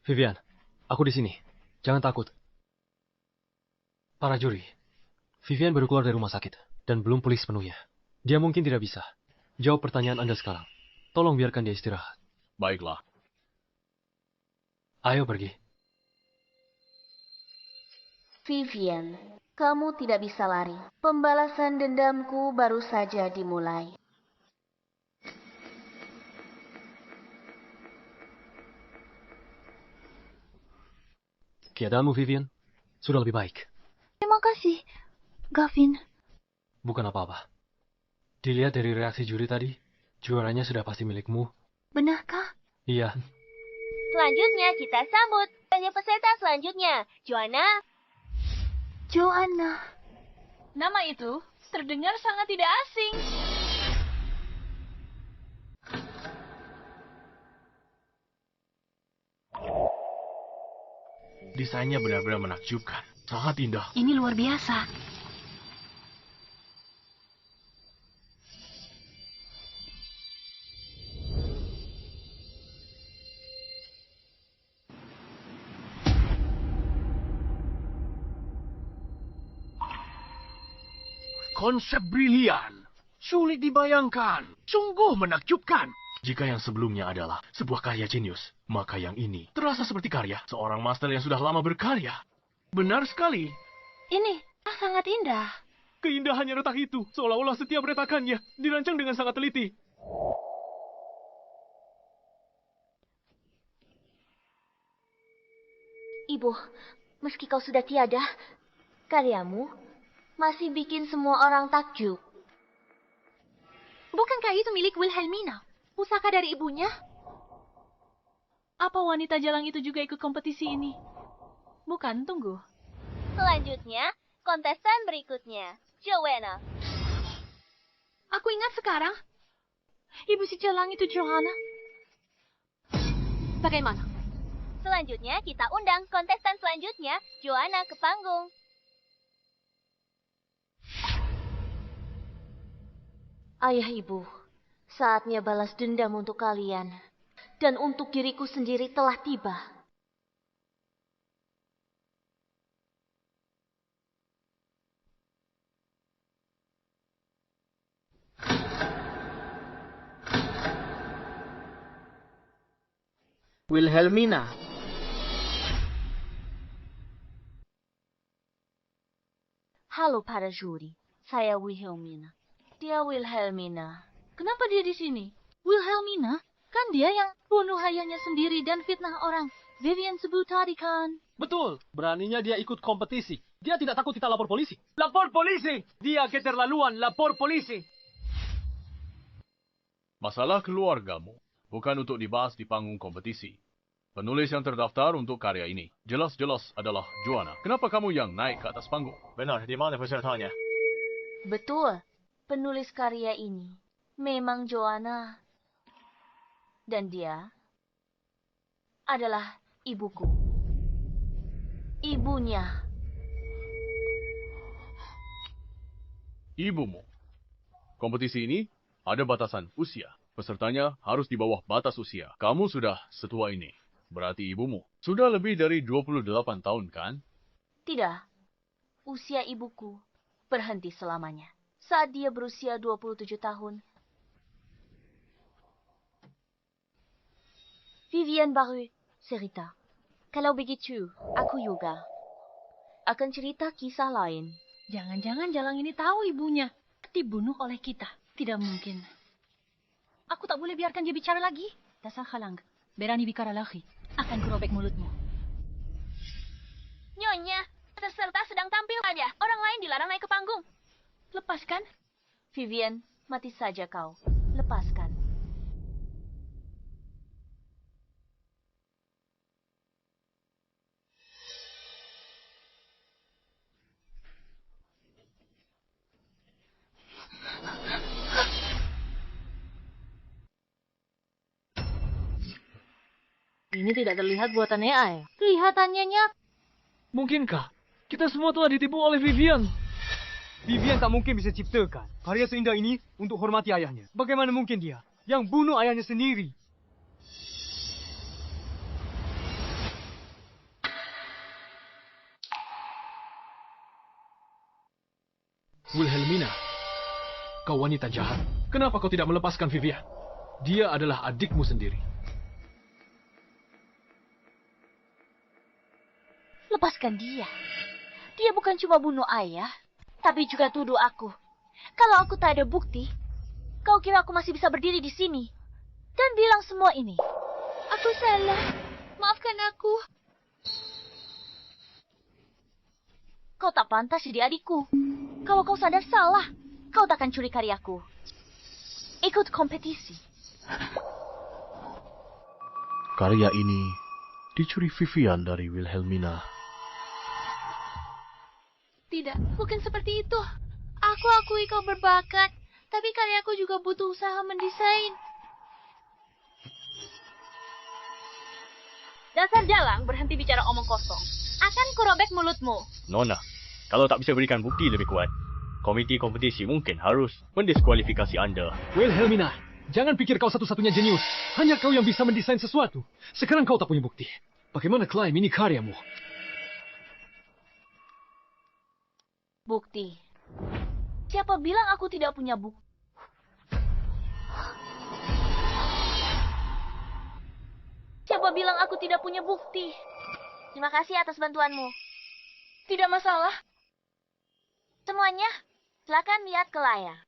Vivian, aku di sini. Jangan takut. Para juri, Vivian baru keluar dari rumah sakit dan belum pulih sepenuhnya. Dia mungkin tidak bisa jawab pertanyaan Anda sekarang. Tolong biarkan dia istirahat. Baiklah. Ayo pergi. Vivian, kamu tidak bisa lari. Pembalasan dendamku baru saja dimulai. Keadaanmu, Vivian, sudah lebih baik. Terima kasih, Gavin. Bukan apa-apa. Dilihat dari reaksi juri tadi, juaranya sudah pasti milikmu. Benarkah? Iya. Selanjutnya kita sambut peserta selanjutnya, Joanna. Joanna. Nama itu terdengar sangat tidak asing. Desainnya benar-benar menakjubkan. Sangat indah. Ini luar biasa. Konsep brilian. Sulit dibayangkan. Sungguh menakjubkan. Jika yang sebelumnya adalah sebuah karya jenius, maka yang ini terasa seperti karya seorang master yang sudah lama berkarya. Benar sekali. Ini sangat indah. Keindahannya retak itu, seolah-olah setiap retakannya dirancang dengan sangat teliti. Ibu, meski kau sudah tiada, karyamu masih bikin semua orang takjub. Bukankah itu milik Wilhelmina? Pusaka dari ibunya? Apa wanita jalang itu juga ikut kompetisi ini? Bukan, tunggu. Selanjutnya, kontestan berikutnya, Joanna. Aku ingat sekarang. Ibu si jalang itu Johanna. Bagaimana? Selanjutnya, kita undang kontestan selanjutnya, Joanna, ke panggung. Ayah ibu, saatnya balas dendam untuk kalian. Dan untuk diriku sendiri telah tiba. Wilhelmina. Halo para juri, saya Wilhelmina. Dia Wilhelmina. Kenapa dia di sini? Wilhelmina? Kan dia yang bunuh ayahnya sendiri dan fitnah orang. Vivian sebut tadi kan. Betul, beraninya dia ikut kompetisi. Dia tidak takut kita lapor polisi. Lapor polisi! Dia keterlaluan, lapor polisi! Masalah keluargamu bukan untuk dibahas di panggung kompetisi. Penulis yang terdaftar untuk karya ini jelas-jelas adalah Joanna. Kenapa kamu yang naik ke atas panggung? Benar, di mana pesertanya? Betul, penulis karya ini memang Joanna. Dan dia adalah ibuku. Ibunya. Ibumu. Kompetisi ini ada batasan usia. Pesertanya harus di bawah batas usia. Kamu sudah setua ini. Berarti ibumu sudah lebih dari 28 tahun, kan? Tidak. Usia ibuku berhenti selamanya. Saat dia berusia 27 tahun. Vivian baru cerita. Kalau begitu, aku juga akan cerita kisah lain. Jangan-jangan jalang ini tahu ibunya dibunuh oleh kita. Tidak mungkin. Aku tak boleh biarkan dia bicara lagi. Dasar halang. Berani bicara lagi. Akan kurobek mulutmu. Nyonya, peserta sedang tampil saja. Orang lain dilarang naik ke panggung. Lepaskan. Vivian, mati saja kau. Lepaskan. Ini tidak terlihat buatan AI. Kelihatannya nyak. Mungkinkah kita semua telah ditipu oleh Vivian? Vivian tak mungkin bisa ciptakan karya seindah ini untuk hormati ayahnya. Bagaimana mungkin dia yang bunuh ayahnya sendiri? Wilhelmina, kau wanita jahat. Kenapa kau tidak melepaskan Vivian? Dia adalah adikmu sendiri. Lepaskan dia. Dia bukan cuma bunuh ayah, tapi juga tuduh aku. Kalau aku tak ada bukti, kau kira aku masih bisa berdiri di sini dan bilang semua ini? Aku salah. Maafkan aku. Kau tak pantas jadi adikku. Kalau kau sadar salah, kau takkan curi karyaku. Ikut kompetisi. Karya ini dicuri Vivian dari Wilhelmina. Tidak, bukan seperti itu. Aku akui kau berbakat, tapi karyaku juga butuh usaha mendesain. Dasar jalang, berhenti bicara omong kosong. Akan kurobek mulutmu. Nona, kalau tak bisa berikan bukti lebih kuat, komiti kompetisi mungkin harus mendiskualifikasi Anda. Wilhelmina, jangan pikir kau satu-satunya jenius. Hanya kau yang bisa mendesain sesuatu. Sekarang kau tak punya bukti. Bagaimana klaim ini karyamu? Bukti. Siapa bilang aku tidak punya bukti? Siapa bilang aku tidak punya bukti? Terima kasih atas bantuanmu. Tidak masalah. Semuanya, silakan lihat ke layar.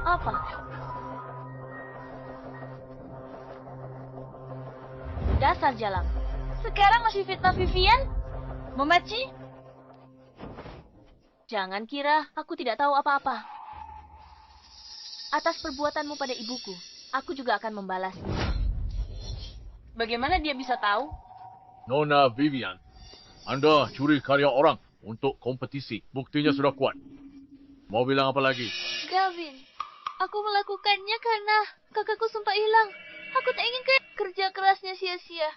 Apa? Dasar jalang. Sekarang masih fitnah Vivian? Membaci? Jangan kira aku tidak tahu apa-apa. Atas perbuatanmu pada ibuku, aku juga akan membalasnya. Bagaimana dia bisa tahu? Nona Vivian, Anda curi karya orang untuk kompetisi. Buktinya sudah kuat. Mau bilang apa lagi? Gavin, aku melakukannya karena kakakku sempat hilang. Aku tak ingin kerja kerasnya sia-sia.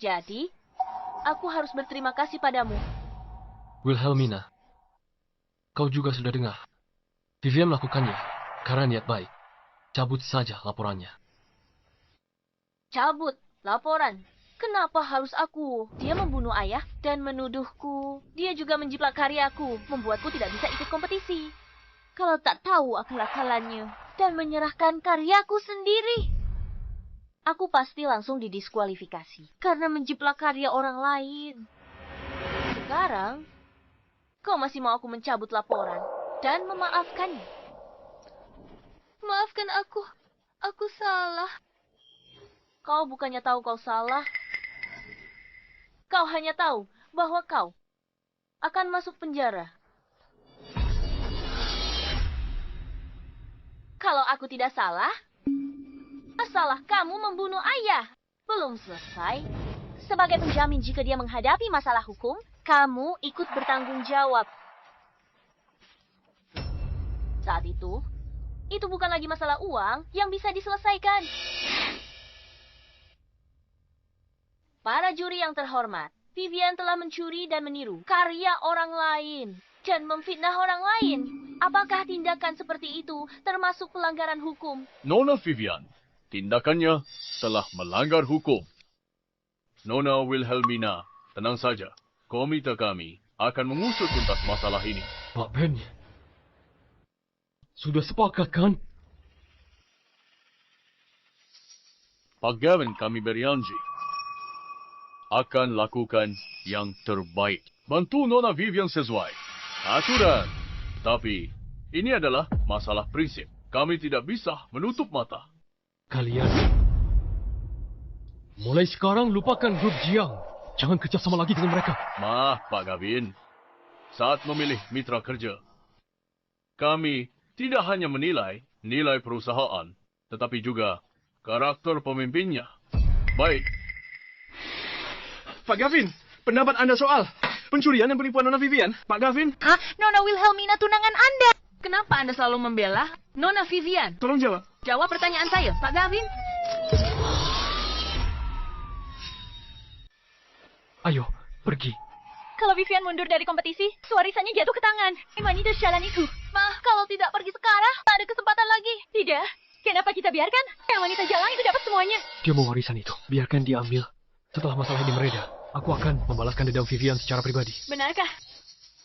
Jadi, aku harus berterima kasih padamu. Wilhelmina, kau juga sudah dengar. Vivian melakukannya karena niat baik. Cabut saja laporannya. Cabut laporan. Kenapa harus aku? Dia membunuh ayah dan menuduhku. Dia juga menjiplak karyaku, membuatku tidak bisa ikut kompetisi. Kalau tak tahu akal-akalannya dan menyerahkan karyaku sendiri, aku pasti langsung didiskualifikasi karena menjiplak karya orang lain. Sekarang, kau masih mau aku mencabut laporan dan memaafkannya? Maafkan aku. Aku salah. Kau bukannya tahu kau salah. Kau hanya tahu bahwa kau akan masuk penjara. Kalau aku tidak salah, masalah kamu membunuh ayah belum selesai. Sebagai penjamin jika dia menghadapi masalah hukum, kamu ikut bertanggung jawab. Saat itu bukan lagi masalah uang yang bisa diselesaikan. Para juri yang terhormat, Vivian telah mencuri dan meniru karya orang lain dan memfitnah orang lain. Apakah tindakan seperti itu termasuk pelanggaran hukum? Nona Vivian, tindakannya telah melanggar hukum. Nona Wilhelmina, tenang saja. Komite kami akan mengusut tuntas masalah ini. Pak Ben, sudah sepakat kan? Pak Gavin, kami berjanji akan lakukan yang terbaik. Bantu Nona Vivian sesuai aturan. Tapi, ini adalah masalah prinsip. Kami tidak bisa menutup mata. Kalian, mulai sekarang lupakan grup Jiang. Jangan kerja sama lagi dengan mereka. Pak Gavin. Saat memilih mitra kerja, kami tidak hanya menilai nilai perusahaan, tetapi juga karakter pemimpinnya. Baik. Pak Gavin, pendapat Anda soal pencurian dan penipuan Nona Vivian? Pak Gavin? Hah? Nona Wilhelmina tunangan Anda. Kenapa Anda selalu membela Nona Vivian? Tolong jawab. Jawab pertanyaan saya, Pak Gavin. Ayo, pergi. Kalau Vivian mundur dari kompetisi, warisannya jatuh ke tangan wanita jalan itu. Ma, kalau tidak pergi sekarang, tak ada kesempatan lagi. Tidak. Kenapa kita biarkan yang wanita jalan itu dapat semuanya? Dia mau warisan itu. Biarkan dia ambil. Setelah masalah ini mereda, aku akan membalaskan dendam Vivian secara pribadi. Benarkah?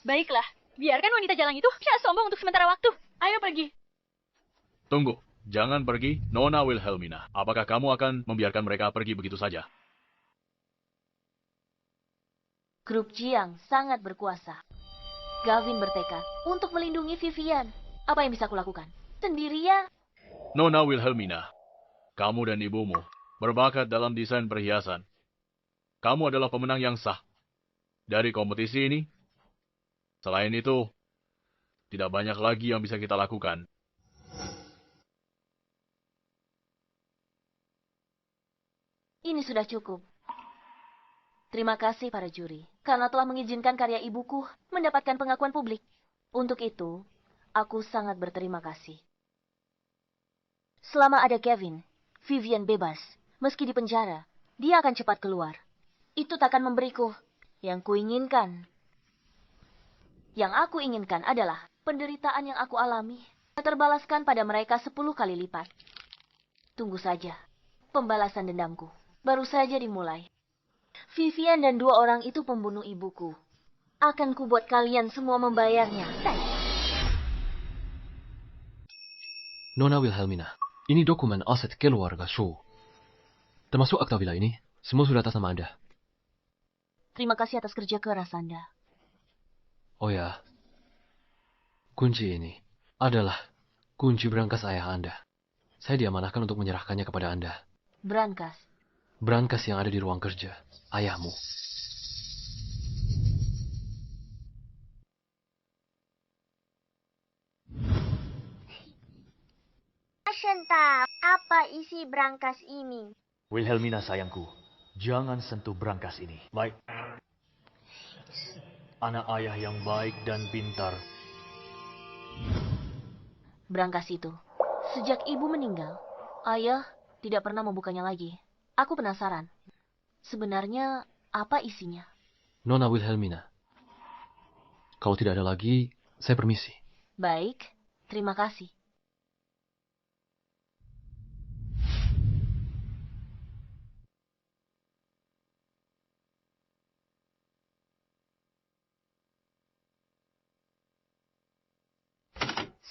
Baiklah. Biarkan wanita jalan itu bisa sombong untuk sementara waktu. Ayo pergi. Tunggu. Jangan pergi, Nona Wilhelmina. Apakah kamu akan membiarkan mereka pergi begitu saja? Grup Jiang sangat berkuasa. Gavin bertekad untuk melindungi Vivian. Apa yang bisa kulakukan? Sendirian? Nona Wilhelmina, kamu dan ibumu berbakat dalam desain perhiasan. Kamu adalah pemenang yang sah dari kompetisi ini. Selain itu, tidak banyak lagi yang bisa kita lakukan. Ini sudah cukup. Terima kasih para juri, karena telah mengizinkan karya ibuku mendapatkan pengakuan publik. Untuk itu, aku sangat berterima kasih. Selama ada Kevin, Vivian bebas. Meski di penjara, dia akan cepat keluar. Itu takkan memberiku yang kuinginkan. Yang aku inginkan adalah penderitaan yang aku alami terbalaskan pada mereka 10 kali lipat. Tunggu saja, pembalasan dendamku baru saja dimulai. Vivian dan 2 orang itu pembunuh ibuku. Akan kubuat kalian semua membayarnya. Nona Wilhelmina, ini dokumen aset keluarga Shaw. Termasuk akta villa ini, semua sudah atas nama Anda. Terima kasih atas kerja keras Anda. Oh ya, kunci ini adalah kunci berangkas ayah Anda. Saya diamanahkan untuk menyerahkannya kepada Anda. Brankas. Brankas yang ada di ruang kerja ayahmu. Shenta, apa isi brankas ini? Wilhelmina sayangku, jangan sentuh brankas ini. Baik. Anak ayah yang baik dan pintar. Brankas itu, sejak ibu meninggal, ayah tidak pernah membukanya lagi. Aku penasaran. Sebenarnya apa isinya? Nona Wilhelmina. Kalau tidak ada lagi, saya permisi. Baik, terima kasih.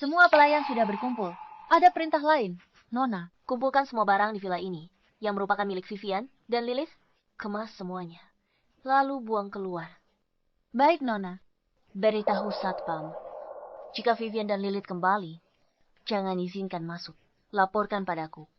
Semua pelayan sudah berkumpul. Ada perintah lain, Nona. Kumpulkan semua barang di villa ini, yang merupakan milik Vivian dan Lilith. Kemas semuanya, lalu buang keluar. Baik, Nona. Beritahu Satpam, jika Vivian dan Lilith kembali, jangan izinkan masuk. Laporkan padaku.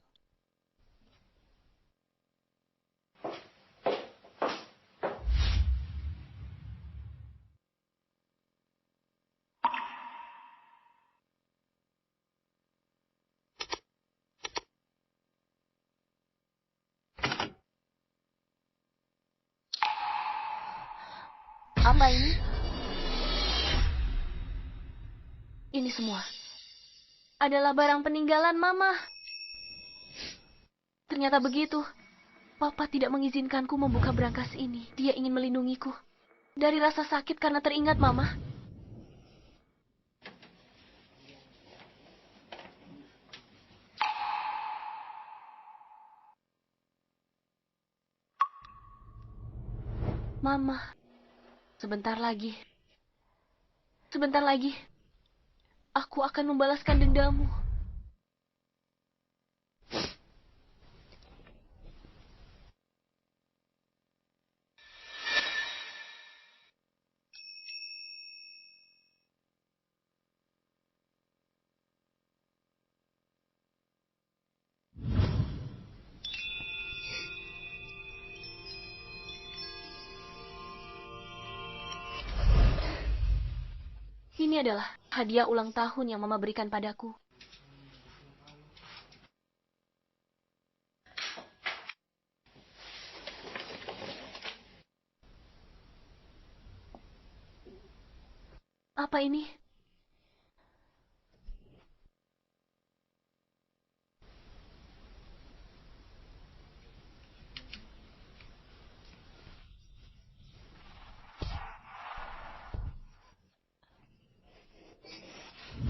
Apa ini? Ini semua adalah barang peninggalan Mama. Ternyata begitu. Papa tidak mengizinkanku membuka brankas ini. Dia ingin melindungiku dari rasa sakit karena teringat Mama. Mama, sebentar lagi, aku akan membalaskan dendamu. Ini adalah hadiah ulang tahun yang Mama berikan padaku. Apa ini?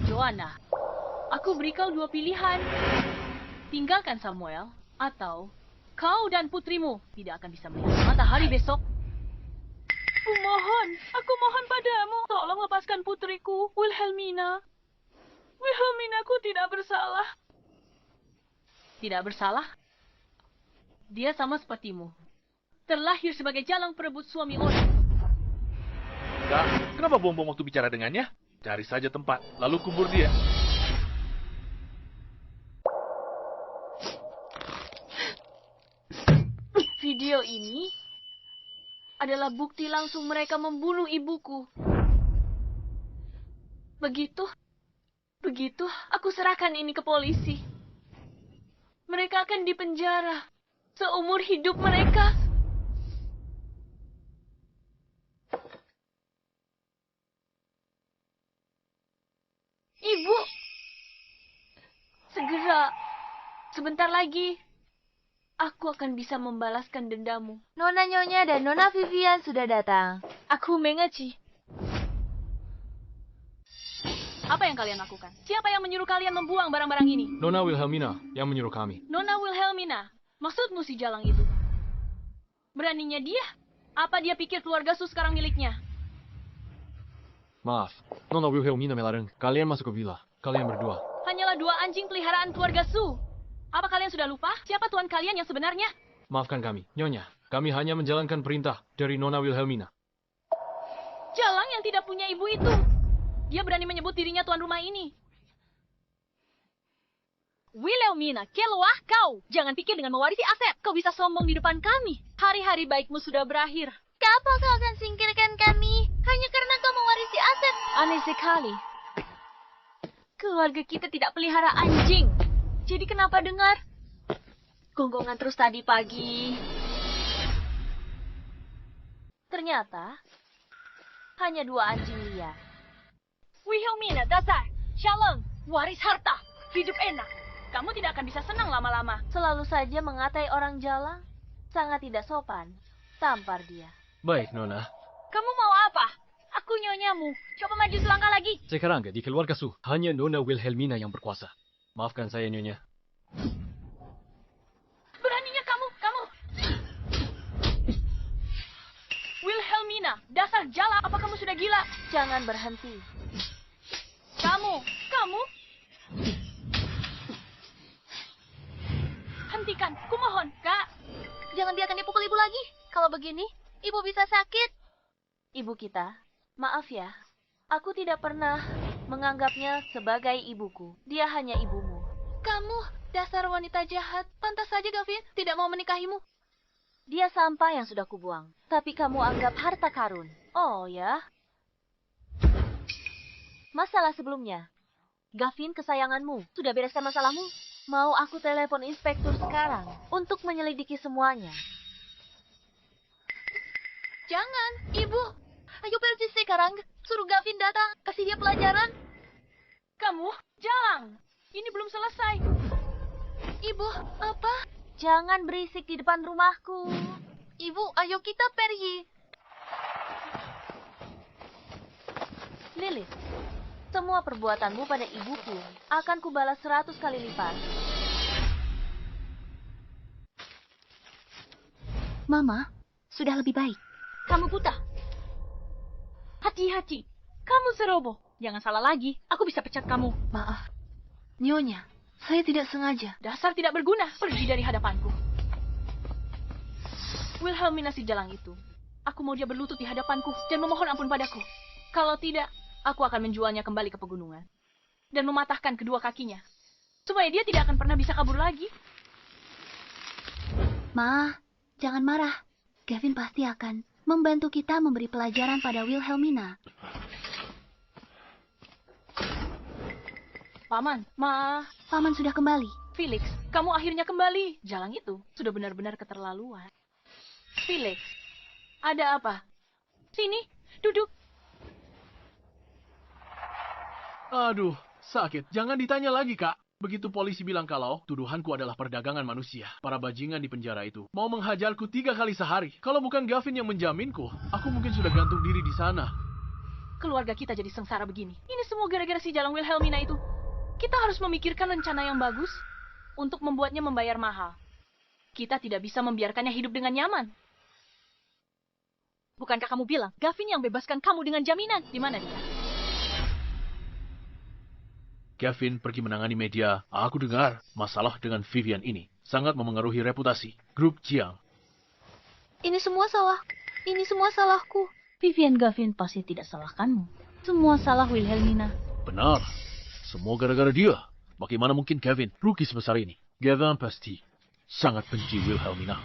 Joanna, aku beri kau dua pilihan. Tinggalkan Samuel, atau kau dan putrimu tidak akan bisa melihat matahari besok. Aku mohon padamu, tolong lepaskan putriku, Wilhelmina. Wilhelminaku tidak bersalah. Tidak bersalah? Dia sama sepertimu. Terlahir sebagai jalang perebut suami orang. Kak, kenapa buang-buang waktu bicara dengannya? Cari saja tempat, lalu kubur dia. Video ini adalah bukti langsung mereka membunuh ibuku. Begitu aku serahkan ini ke polisi. Mereka akan dipenjara seumur hidup mereka. Ibu, segera, sebentar lagi, aku akan bisa membalaskan dendamu. Nona Nyonya dan Nona Vivian sudah datang. Aku mengerti. Apa yang kalian lakukan? Siapa yang menyuruh kalian membuang barang-barang ini? Nona Wilhelmina yang menyuruh kami. Nona Wilhelmina, maksudmu si jalang itu? Beraninya dia? Apa dia pikir keluarga Su sekarang miliknya? Maaf, Nona Wilhelmina melarang kalian masuk ke villa. Kalian berdua. Hanyalah dua anjing peliharaan keluarga Su. Apa kalian sudah lupa? Siapa tuan kalian yang sebenarnya? Maafkan kami, Nyonya. Kami hanya menjalankan perintah dari Nona Wilhelmina. Jalang yang tidak punya ibu itu. Dia berani menyebut dirinya tuan rumah ini. Wilhelmina, keluar kau. Jangan pikir dengan mewarisi aset, kau bisa sombong di depan kami. Hari-hari baikmu sudah berakhir. Kenapa kau akan singkirkan kami? Hanya karena kau mewarisi aset. Aneh sekali. Keluarga kita tidak pelihara anjing. Jadi kenapa dengar gonggongan terus tadi pagi? Ternyata hanya 2 anjing liar. Wilhelmina, dasar. Shalom, waris harta. Hidup enak. Kamu tidak akan bisa senang lama-lama. Selalu saja mengatai orang jalang. Sangat tidak sopan. Tampar dia. Baik, Nona. Kamu mau apa? Aku nyonyamu. Coba maju selangkah lagi. Sekarang di keluarga Su, hanya Nona Wilhelmina yang berkuasa. Maafkan saya, Nyonya. Beraninya kamu. Wilhelmina, dasar jala, apa kamu sudah gila? Jangan berhenti. Kamu. Hentikan, kumohon, Kak. Jangan biarkan dia pukul ibu lagi. Kalau begini, ibu bisa sakit. Ibu kita, maaf ya. Aku tidak pernah menganggapnya sebagai ibuku. Dia hanya ibumu. Kamu, dasar wanita jahat. Pantas saja Gavin tidak mau menikahimu. Dia sampah yang sudah kubuang. Tapi kamu anggap harta karun. Oh ya? Masalah sebelumnya. Gavin, kesayanganmu. Sudah bereskan masalahmu? Mau aku telepon inspektur sekarang untuk menyelidiki semuanya. Jangan, Ibu. Ayo pergi sekarang. Suruh Gavin datang. Kasih dia pelajaran. Kamu, jalang. Ini belum selesai. Ibu, apa? Jangan berisik di depan rumahku. Ibu, ayo kita pergi. Lilith, semua perbuatanmu pada ibuku akan kubalas 100 kali lipat. Mama, sudah lebih baik. Kamu buta. Hati-hati. Kamu ceroboh. Jangan salah lagi. Aku bisa pecat kamu. Maaf. Nyonya, saya tidak sengaja. Dasar tidak berguna. Pergi dari hadapanku. Wilhelmina si jalang itu. Aku mau dia berlutut di hadapanku dan memohon ampun padaku. Kalau tidak, aku akan menjualnya kembali ke pegunungan. Dan mematahkan kedua kakinya. Supaya dia tidak akan pernah bisa kabur lagi. Ma, jangan marah. Gavin pasti akan membantu kita memberi pelajaran pada Wilhelmina. Paman, Paman sudah kembali. Felix, kamu akhirnya kembali. Jalang itu sudah benar-benar keterlaluan. Felix, ada apa? Sini, duduk. Aduh, sakit. Jangan ditanya lagi, Kak. Begitu polisi bilang kalau tuduhanku adalah perdagangan manusia, para bajingan di penjara itu mau menghajarku 3 kali sehari. Kalau bukan Gavin yang menjaminku, aku mungkin sudah gantung diri di sana. Keluarga kita jadi sengsara begini. Ini semua gara-gara si jalang Wilhelmina itu. Kita harus memikirkan rencana yang bagus untuk membuatnya membayar mahal. Kita tidak bisa membiarkannya hidup dengan nyaman. Bukankah kamu bilang Gavin yang bebaskan kamu dengan jaminan? Di mana dia? Gavin pergi menangani media. Aku dengar masalah dengan Vivian ini sangat memengaruhi reputasi grup Jiang. Ini semua salahku. Vivian Gavin pasti tidak salahkanmu. Semua salah Wilhelmina. Benar. Semua gara-gara dia. Bagaimana mungkin Gavin rugi sebesar ini? Gavin pasti sangat benci Wilhelmina.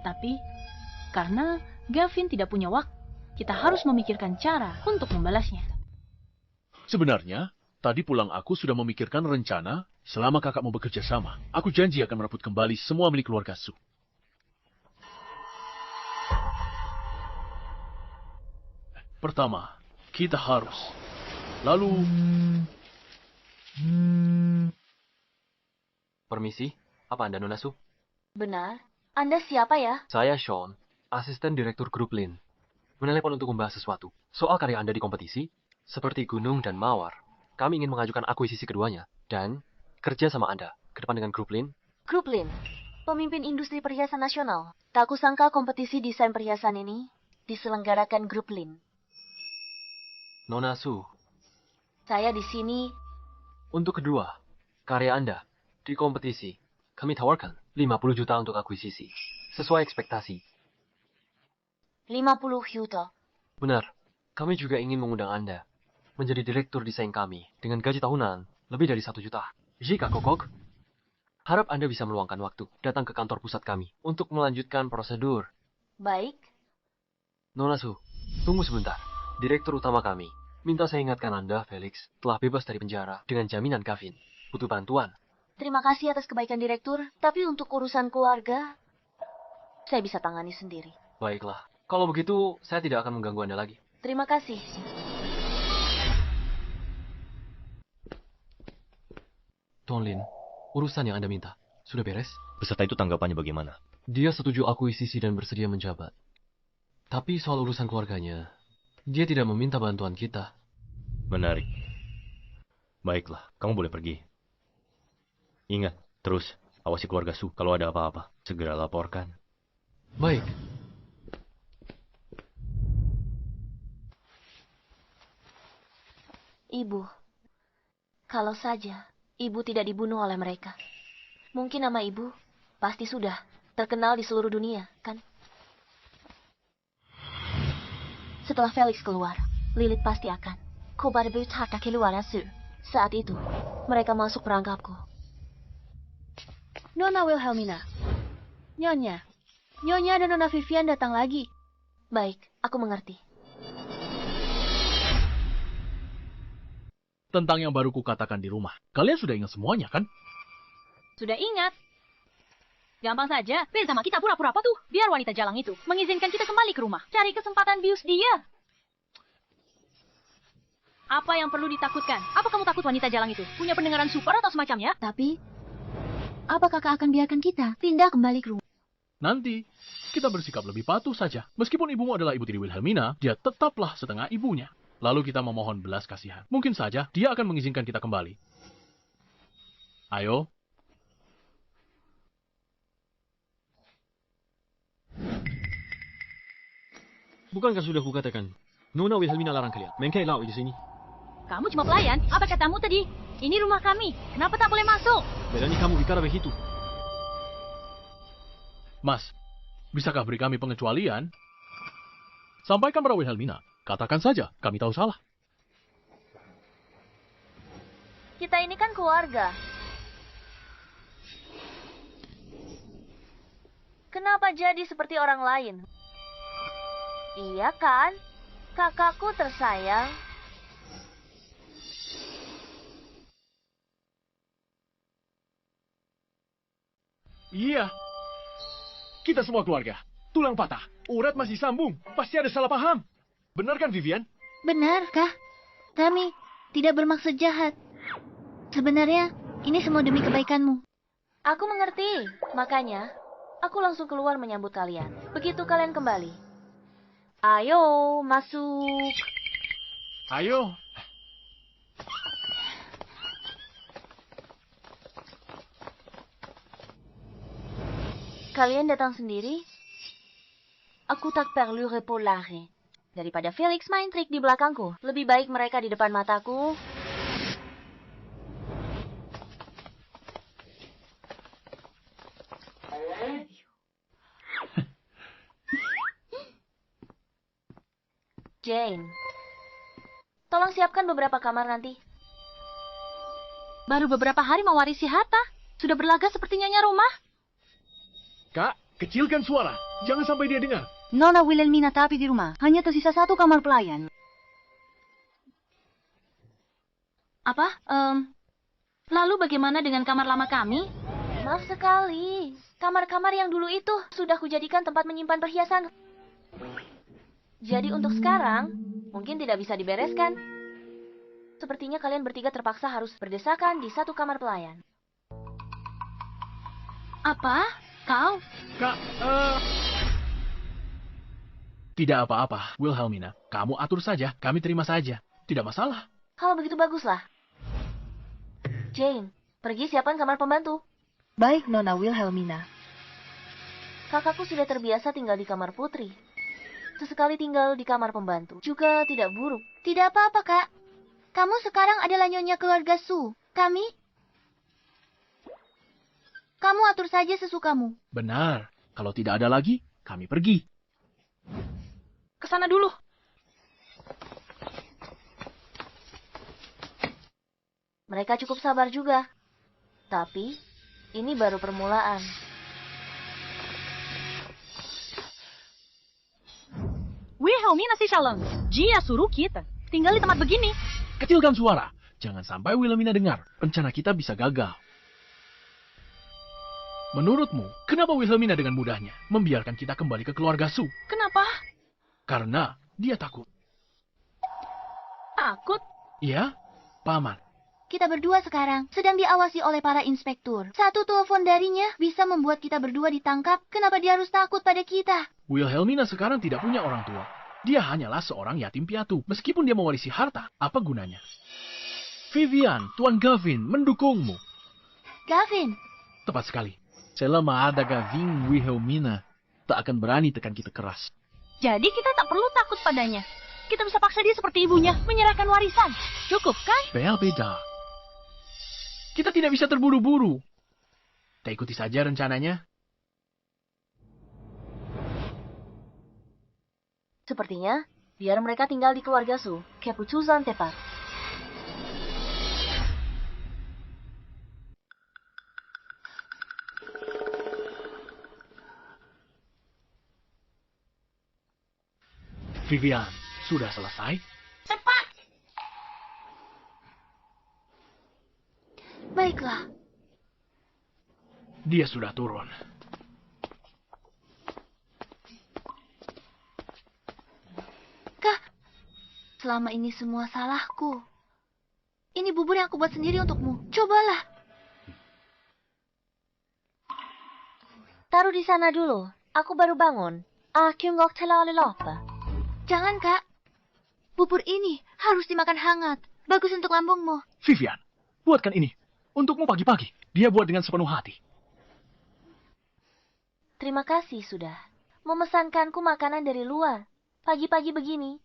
Tapi, karena Gavin tidak punya waktu, kita harus memikirkan cara untuk membalasnya. Sebenarnya, tadi pulang aku sudah memikirkan rencana selama kakakmu bekerja sama. Aku janji akan merebut kembali semua milik keluarga Su. Pertama, kita harus. Lalu... Permisi, apa Anda Nona Su? Benar. Anda siapa ya? Saya Sean, asisten direktur grup Lin. Menelepon untuk membahas sesuatu. Soal karya Anda di kompetisi, seperti Gunung dan Mawar. Kami ingin mengajukan akuisisi keduanya. Dan kerja sama Anda ke depan dengan grup Lin. Grup Lin, pemimpin industri perhiasan nasional. Tak kusangka kompetisi desain perhiasan ini diselenggarakan grup Lin. Nona Su, saya di sini. untuk kedua, karya Anda di kompetisi, kami tawarkan 50 juta untuk akuisisi. Sesuai ekspektasi. 50 juta. Benar. Kami juga ingin mengundang Anda menjadi direktur desain kami dengan gaji tahunan lebih dari 1 juta. Jika kokok, harap Anda bisa meluangkan waktu datang ke kantor pusat kami untuk melanjutkan prosedur. Baik. Nona Su, tunggu sebentar. Direktur utama kami minta saya ingatkan Anda, Felix, telah bebas dari penjara dengan jaminan Gavin. Butuh bantuan. Terima kasih atas kebaikan direktur, tapi untuk urusan keluarga, saya bisa tangani sendiri. Baiklah. Kalau begitu, saya tidak akan mengganggu Anda lagi. Terima kasih. Tuan Lin, urusan yang Anda minta, sudah beres? Peserta itu tanggapannya bagaimana? Dia setuju akuisisi dan bersedia menjabat. Tapi soal urusan keluarganya, dia tidak meminta bantuan kita. Menarik. Baiklah, kamu boleh pergi. Ingat, terus awasi keluarga Su. Kalau ada apa-apa, segera laporkan. Baik. Ibu, kalau saja ibu tidak dibunuh oleh mereka, mungkin nama ibu pasti sudah terkenal di seluruh dunia, kan? Setelah Felix keluar, Lilith pasti akan Kobarbut harta keluarnya Su. Saat itu, mereka masuk perangkapku. Nona Wilhelmina. Nyonya dan Nona Vivian datang lagi. Baik, aku mengerti. Tentang yang baru kukatakan di rumah. Kalian sudah ingat semuanya, kan? Sudah ingat. Gampang saja. Bersama kita pura-pura apa tuh? Biar wanita jalang itu mengizinkan kita kembali ke rumah. Cari kesempatan bius dia. Apa yang perlu ditakutkan? Apa kamu takut wanita jalang itu? Punya pendengaran super atau semacamnya? Tapi, apa kakak akan biarkan kita pindah kembali ke rumah? Nanti, kita bersikap lebih patuh saja. Meskipun ibumu adalah ibu tiri Wilhelmina, dia tetaplah setengah ibunya. Lalu kita memohon belas kasihan. Mungkin saja dia akan mengizinkan kita kembali. Ayo. Bukankah sudah kukatakan, Nona Wilhelmina larang kalian main kayak lauk di sini? Kamu cuma pelayan. Apa katamu tadi? Ini rumah kami. Kenapa tak boleh masuk? Berani kamu bicara begitu? Mas, bisakah beri kami pengecualian? Sampaikan pada Wilhelmina. Katakan saja, kami tahu salah. Kita ini kan keluarga. Kenapa jadi seperti orang lain? Iya kan? Kakakku tersayang. Iya. Kita semua keluarga. Tulang patah. Urat masih sambung. Pasti ada salah paham. Benar kan, Vivian? Benar, Kah? Kami tidak bermaksud jahat. Sebenarnya, ini semua demi kebaikanmu. Aku mengerti. Makanya, aku langsung keluar menyambut kalian. Begitu kalian kembali. Ayo, masuk. Ayo. Kalian datang sendiri? Aku tak perlu repolare. Daripada Felix main trik di belakangku, lebih baik mereka di depan mataku. Jane, tolong siapkan beberapa kamar nanti. Baru beberapa hari mewarisi harta. Sudah berlagak seperti nyonya rumah. Kak, kecilkan suara. Jangan sampai dia dengar. Nona Wilhelmina tapi di rumah. Hanya tersisa 1 kamar pelayan. Apa? Lalu bagaimana dengan kamar lama kami? Maaf sekali. Kamar-kamar yang dulu itu sudah kujadikan tempat menyimpan perhiasan. Jadi untuk sekarang, mungkin tidak bisa dibereskan. Sepertinya kalian bertiga terpaksa harus berdesakan di 1 kamar pelayan. Apa? Kau? Kak, tidak apa-apa, Wilhelmina. Kamu atur saja, kami terima saja. Tidak masalah. Kalau begitu baguslah. Jane, pergi siapkan kamar pembantu. Baik, Nona Wilhelmina. Kakakku sudah terbiasa tinggal di kamar putri. Sesekali tinggal di kamar pembantu. Juga tidak buruk. Tidak apa-apa, Kak. Kamu sekarang adalah nyonya keluarga Su. Kami Kamu atur saja sesukamu. Benar. Kalau tidak ada lagi, kami pergi. Kesana dulu. Mereka cukup sabar juga. Tapi, ini baru permulaan. Wilhelmina si Shalom. Dia suruh kita tinggal di tempat begini. Kecilkan suara. Jangan sampai Wilhelmina dengar. Rencana kita bisa gagal. Menurutmu, kenapa Wilhelmina dengan mudahnya membiarkan kita kembali ke keluarga Su? Kenapa? Karena dia takut. Takut? Iya, Paman. Kita berdua sekarang sedang diawasi oleh para inspektur. Satu telepon darinya bisa membuat kita berdua ditangkap. Kenapa dia harus takut pada kita? Wilhelmina sekarang tidak punya orang tua. Dia hanyalah seorang yatim piatu. Meskipun dia mewarisi harta, apa gunanya? Vivian, Tuan Gavin mendukungmu. Gavin. Tepat sekali. Selama ada Gavin, Wilhelmina tak akan berani tekan kita keras. Jadi kita tak perlu takut padanya. Kita bisa paksa dia seperti ibunya, menyerahkan warisan. Cukup kan? Beda. Kita tidak bisa terburu-buru. Kita ikuti saja rencananya. Sepertinya, biar mereka tinggal di keluarga Su. Keputusan tepat. Vivian, sudah selesai? Cepat! Baiklah. Dia sudah turun. Kak, selama ini semua salahku. Ini bubur yang aku buat sendiri untukmu. Cobalah. Taruh di sana dulu. Aku baru bangun. Aku nggak terlalu lapar. Jangan, Kak. Bubur ini harus dimakan hangat. Bagus untuk lambungmu. Vivian, buatkan ini. Untukmu pagi-pagi. Dia buat dengan sepenuh hati. Terima kasih sudah. Memesankanku makanan dari luar. Pagi-pagi begini.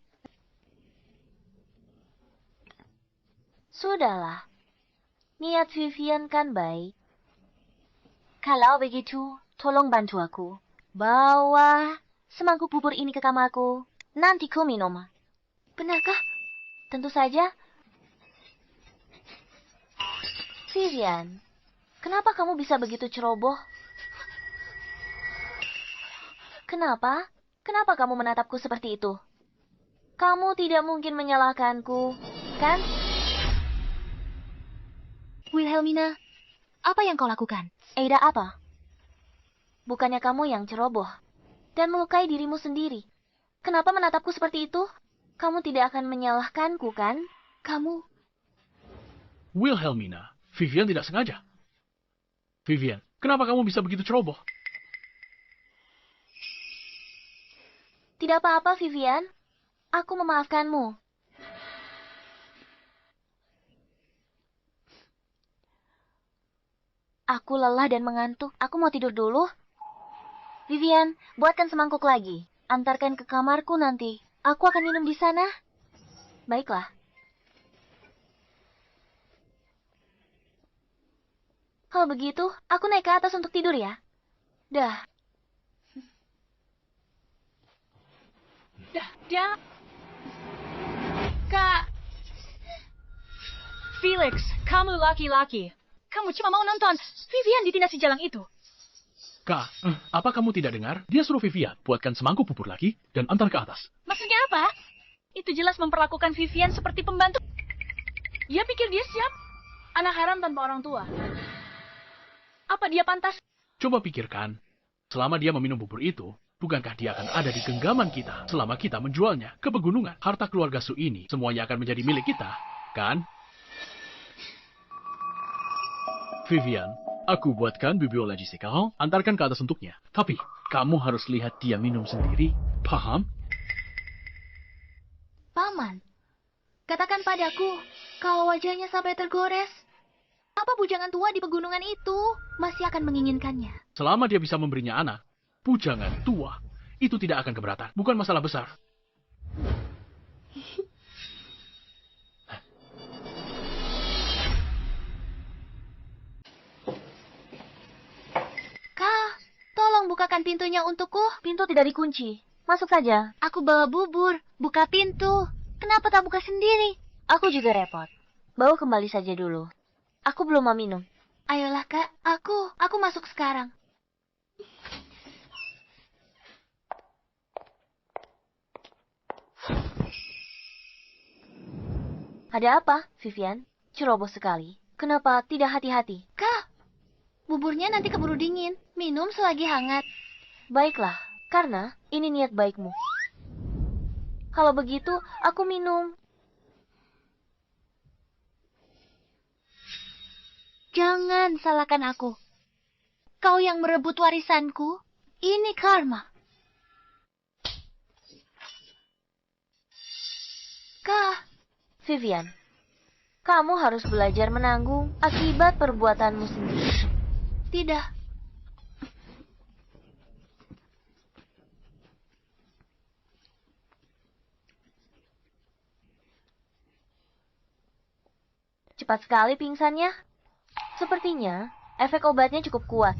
Sudahlah. Niat Vivian kan baik. Kalau begitu, tolong bantu aku. Bawa semangkuk bubur ini ke kamarku. Nanti ku minum. Benarkah? Tentu saja. Vivian, kenapa kamu bisa begitu ceroboh? Kenapa? Kenapa kamu menatapku seperti itu? Kamu tidak mungkin menyalahkanku, kan? Wilhelmina, apa yang kau lakukan? Ada apa? Bukannya kamu yang ceroboh dan melukai dirimu sendiri. Kenapa menatapku seperti itu? Kamu tidak akan menyalahkanku, kan? Kamu... Wilhelmina, Vivian tidak sengaja. Vivian, kenapa kamu bisa begitu ceroboh? Tidak apa-apa, Vivian. Aku memaafkanmu. Aku lelah dan mengantuk. Aku mau tidur dulu. Vivian, buatkan semangkuk lagi. Antarkan ke kamarku nanti. Aku akan minum di sana. Baiklah. Kalau begitu, aku naik ke atas untuk tidur ya. Dah. Dah. Kak. Felix, kamu laki-laki. Kamu cuma mau nonton Vivian ditindas si jalang itu. Kak, apa kamu tidak dengar? Dia suruh Vivian buatkan semangkuk bubur lagi dan antar ke atas. Maksudnya apa? Itu jelas memperlakukan Vivian seperti pembantu. Dia pikir dia siap. Anak haram tanpa orang tua. Apa dia pantas? Coba pikirkan, selama dia meminum bubur itu, bukankah dia akan ada di genggaman kita selama kita menjualnya ke pegunungan? Harta keluarga Su ini semuanya akan menjadi milik kita, kan? Vivian, aku buatkan biblioleji sekarang, antarkan ke atas untuknya. Tapi, kamu harus lihat dia minum sendiri, paham? Paman, katakan padaku, kalau wajahnya sampai tergores, apa bujangan tua di pegunungan itu masih akan menginginkannya? Selama dia bisa memberinya anak, bujangan tua, itu tidak akan keberatan. Bukan masalah besar. membukakan pintunya untukku? Pintu tidak dikunci. Masuk saja. Aku bawa bubur. Buka pintu. Kenapa tak buka sendiri? Aku juga repot. Bawa kembali saja dulu. Aku belum mau minum. Ayolah, Kak. Aku masuk sekarang. Ada apa, Vivian? Ceroboh sekali. Kenapa tidak hati-hati? Kak, buburnya nanti keburu dingin. Minum selagi hangat. Baiklah, karena ini niat baikmu. Kalau begitu, aku minum. Jangan salahkan aku. Kau yang merebut warisanku. Ini karma. Kak, Vivian, kamu harus belajar menanggung akibat perbuatanmu sendiri. Tidak. Cepat sekali pingsannya. Sepertinya efek obatnya cukup kuat.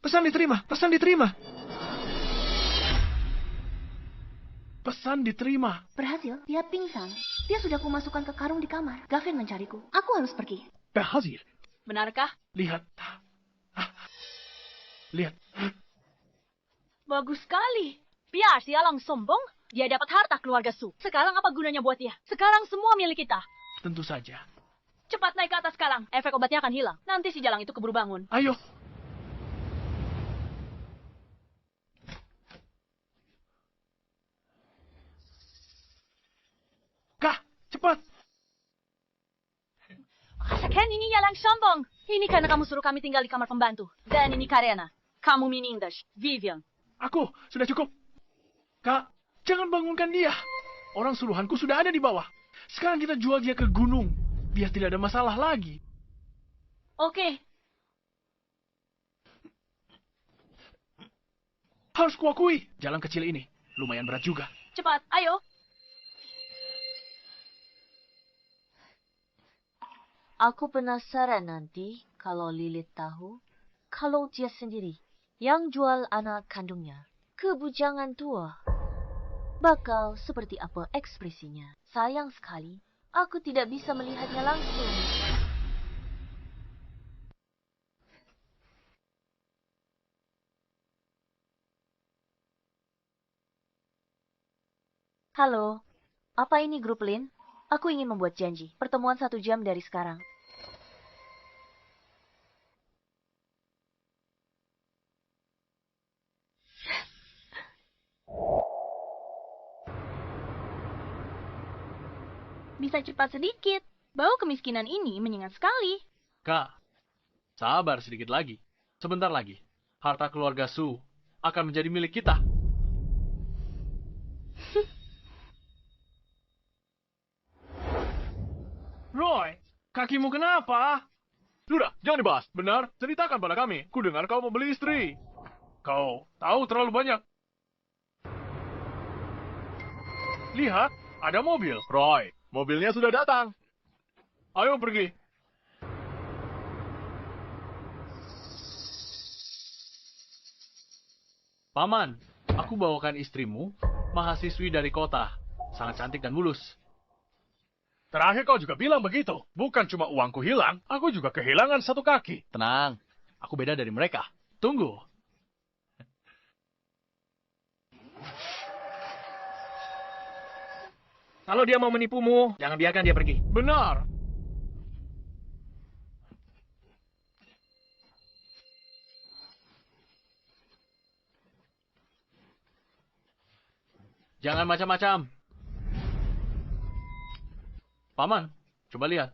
Pesan diterima, pesan diterima. Pesan diterima. Berhasil, dia pingsan. Dia sudah kumasukkan ke karung di kamar. Gavin mencariku. Aku harus pergi. Berhasil. Benarkah? Lihat. Lihat. Bagus sekali. Biar sialang sombong, dia dapat harta keluarga Su. Sekarang apa gunanya buat dia? Sekarang semua milik kita. Tentu saja. Cepat naik ke atas sekarang. Efek obatnya akan hilang. Nanti si jalang itu keburu bangun. Ayo. Cepat. Rasakan ini yalang sombong. Ini karena kamu suruh kami tinggal di kamar pembantu. Dan ini Karena. Kamu menindas Vivian. Aku, sudah cukup. Kak, jangan bangunkan dia. Orang suruhanku sudah ada di bawah. Sekarang kita jual dia ke gunung. Biar tidak ada masalah lagi. Oke. Harus kuakui, jalan kecil ini lumayan berat juga. Cepat, ayo. Aku penasaran nanti kalau Lilith tahu kalau dia sendiri yang jual anak kandungnya ke bujangan tua. Bakal seperti apa ekspresinya? Sayang sekali, aku tidak bisa melihatnya langsung. Halo, apa ini grup Lin? Aku ingin membuat janji. Pertemuan 1 jam dari sekarang. Bisa cepat sedikit. Bau kemiskinan ini menyengat sekali. Kak, sabar sedikit lagi. Sebentar lagi, harta keluarga Su akan menjadi milik kita. Roy, kakimu kenapa? Sudah, jangan dibahas. Benar, ceritakan pada kami. Ku dengar kau membeli istri. Kau tahu terlalu banyak. Lihat, ada mobil. Roy, mobilnya sudah datang. Ayo pergi. Paman, aku bawakan istrimu, mahasiswi dari kota. Sangat cantik dan mulus. Terakhir kau juga bilang begitu. Bukan cuma uangku hilang, aku juga kehilangan 1 kaki. Tenang, aku beda dari mereka. Tunggu. Kalau dia mau menipumu, jangan biarkan dia pergi. Benar. Jangan macam-macam. Paman, coba lihat.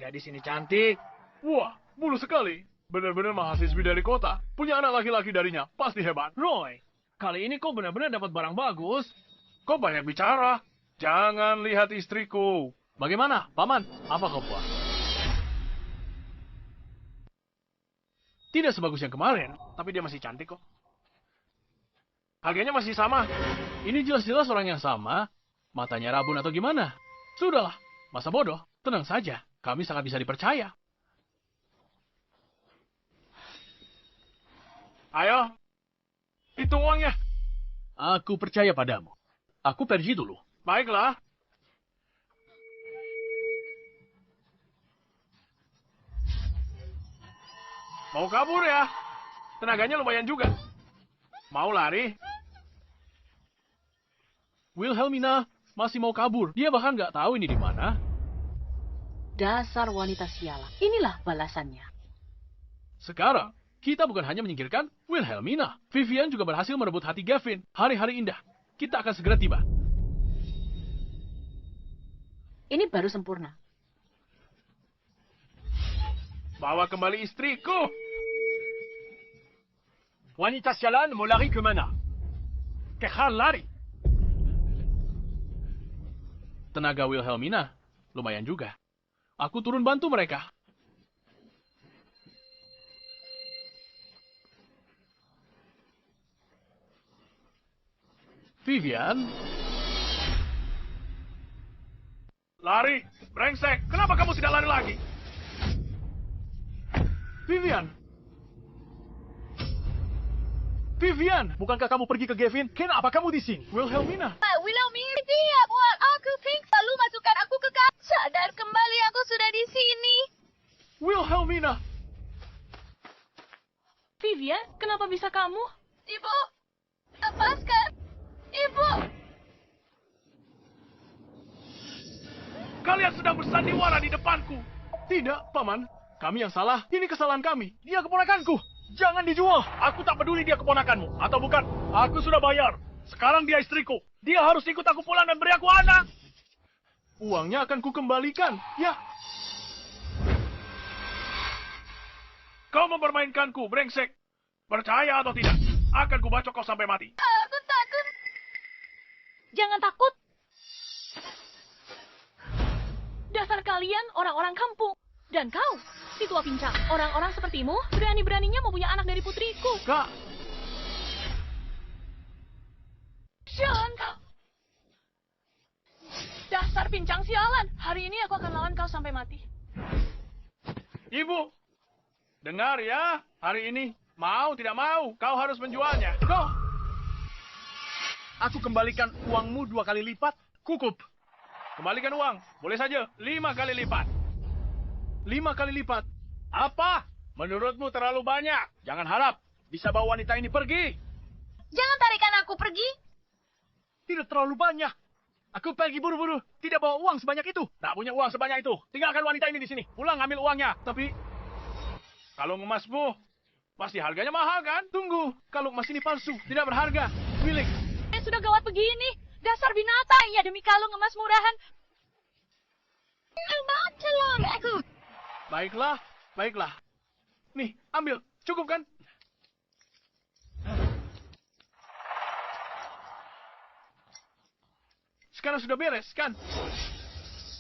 Jadi sini cantik. Wah, mulus sekali. Benar-benar mahasiswi dari kota. Punya anak laki-laki darinya. Pasti hebat. Roy, kali ini kau benar-benar dapat barang bagus. Kau banyak bicara. Jangan lihat istriku. Bagaimana, Paman? Apa kau puas? Tidak sebagus yang kemarin, tapi dia masih cantik kok. Harganya masih sama. Ini jelas-jelas orang yang sama. Matanya rabun atau gimana? Sudahlah, masa bodoh. Tenang saja, kami sangat bisa dipercaya. Ayo, itu uangnya. Aku percaya padamu. Aku pergi dulu. Baiklah. Mau kabur ya? Tenaganya lumayan juga. Mau lari? Wilhelmina masih mau kabur. Dia bahkan nggak tahu ini di mana. Dasar wanita sialan. Inilah balasannya. Sekarang, kita bukan hanya menyingkirkan Wilhelmina. Vivian juga berhasil merebut hati Gavin. Hari-hari indah. Kita akan segera tiba. Ini baru sempurna. Bawa kembali istriku. Wanita sialan mau lari ke mana? Kehal lari. Tenaga Wilhelmina, lumayan juga. Aku turun bantu mereka. Vivian. Lari, brengsek. Kenapa kamu tidak lari lagi? Vivian. Vivian, bukankah kamu pergi ke Gavin? Kenapa kamu di sini? Wilhelmina. Wilhelmina, dia buat aku pingsan. Lalu masukkan aku ke kamar. Sadar kembali, aku sudah di sini. Wilhelmina. Vivian, kenapa bisa kamu? Ibu, lepaskan. Ibu. Kalian sedang bersandiwara di depanku. Tidak, Paman. Kami yang salah. Ini kesalahan kami. Dia keponakanku. Jangan dijual. Aku tak peduli dia keponakanmu. Atau bukan. Aku sudah bayar. Sekarang dia istriku. Dia harus ikut aku pulang dan beri aku anak. Uangnya akan kukembalikan. Ya. Kau mempermainkanku, brengsek. Percaya atau tidak, akan kubacok kau sampai mati. Aku takut. Jangan takut. Dasar kalian orang-orang kampung. Dan kau, si tua pincang. Orang-orang sepertimu berani-beraninya mau punya anak dari putriku. Kak. Sialan kau. Dasar pincang sialan. Hari ini aku akan lawan kau sampai mati. Ibu. Dengar ya. Hari ini. Mau tidak mau. Kau harus menjualnya. Kau. Aku kembalikan uangmu 2 kali lipat. Cukup. Kembalikan uang. Boleh saja. 5 kali lipat. 5 kali lipat. Apa? Menurutmu terlalu banyak. Jangan harap bisa bawa wanita ini pergi. Jangan tarikan aku pergi. Tidak terlalu banyak. Aku pergi buru-buru. Tidak bawa uang sebanyak itu. Tak punya uang sebanyak itu. Tinggalkan wanita ini di sini. Pulang ambil uangnya. Tapi kalung emasmu pasti harganya mahal kan? Tunggu. Kalung emas ini palsu. Tidak berharga. Milik. Sudah gawat begini. Dasar binatang. Ya demi kalung emas murahan. Celon aku. Baiklah, baiklah. Nih, ambil. Cukup kan? Sekarang sudah beres, kan?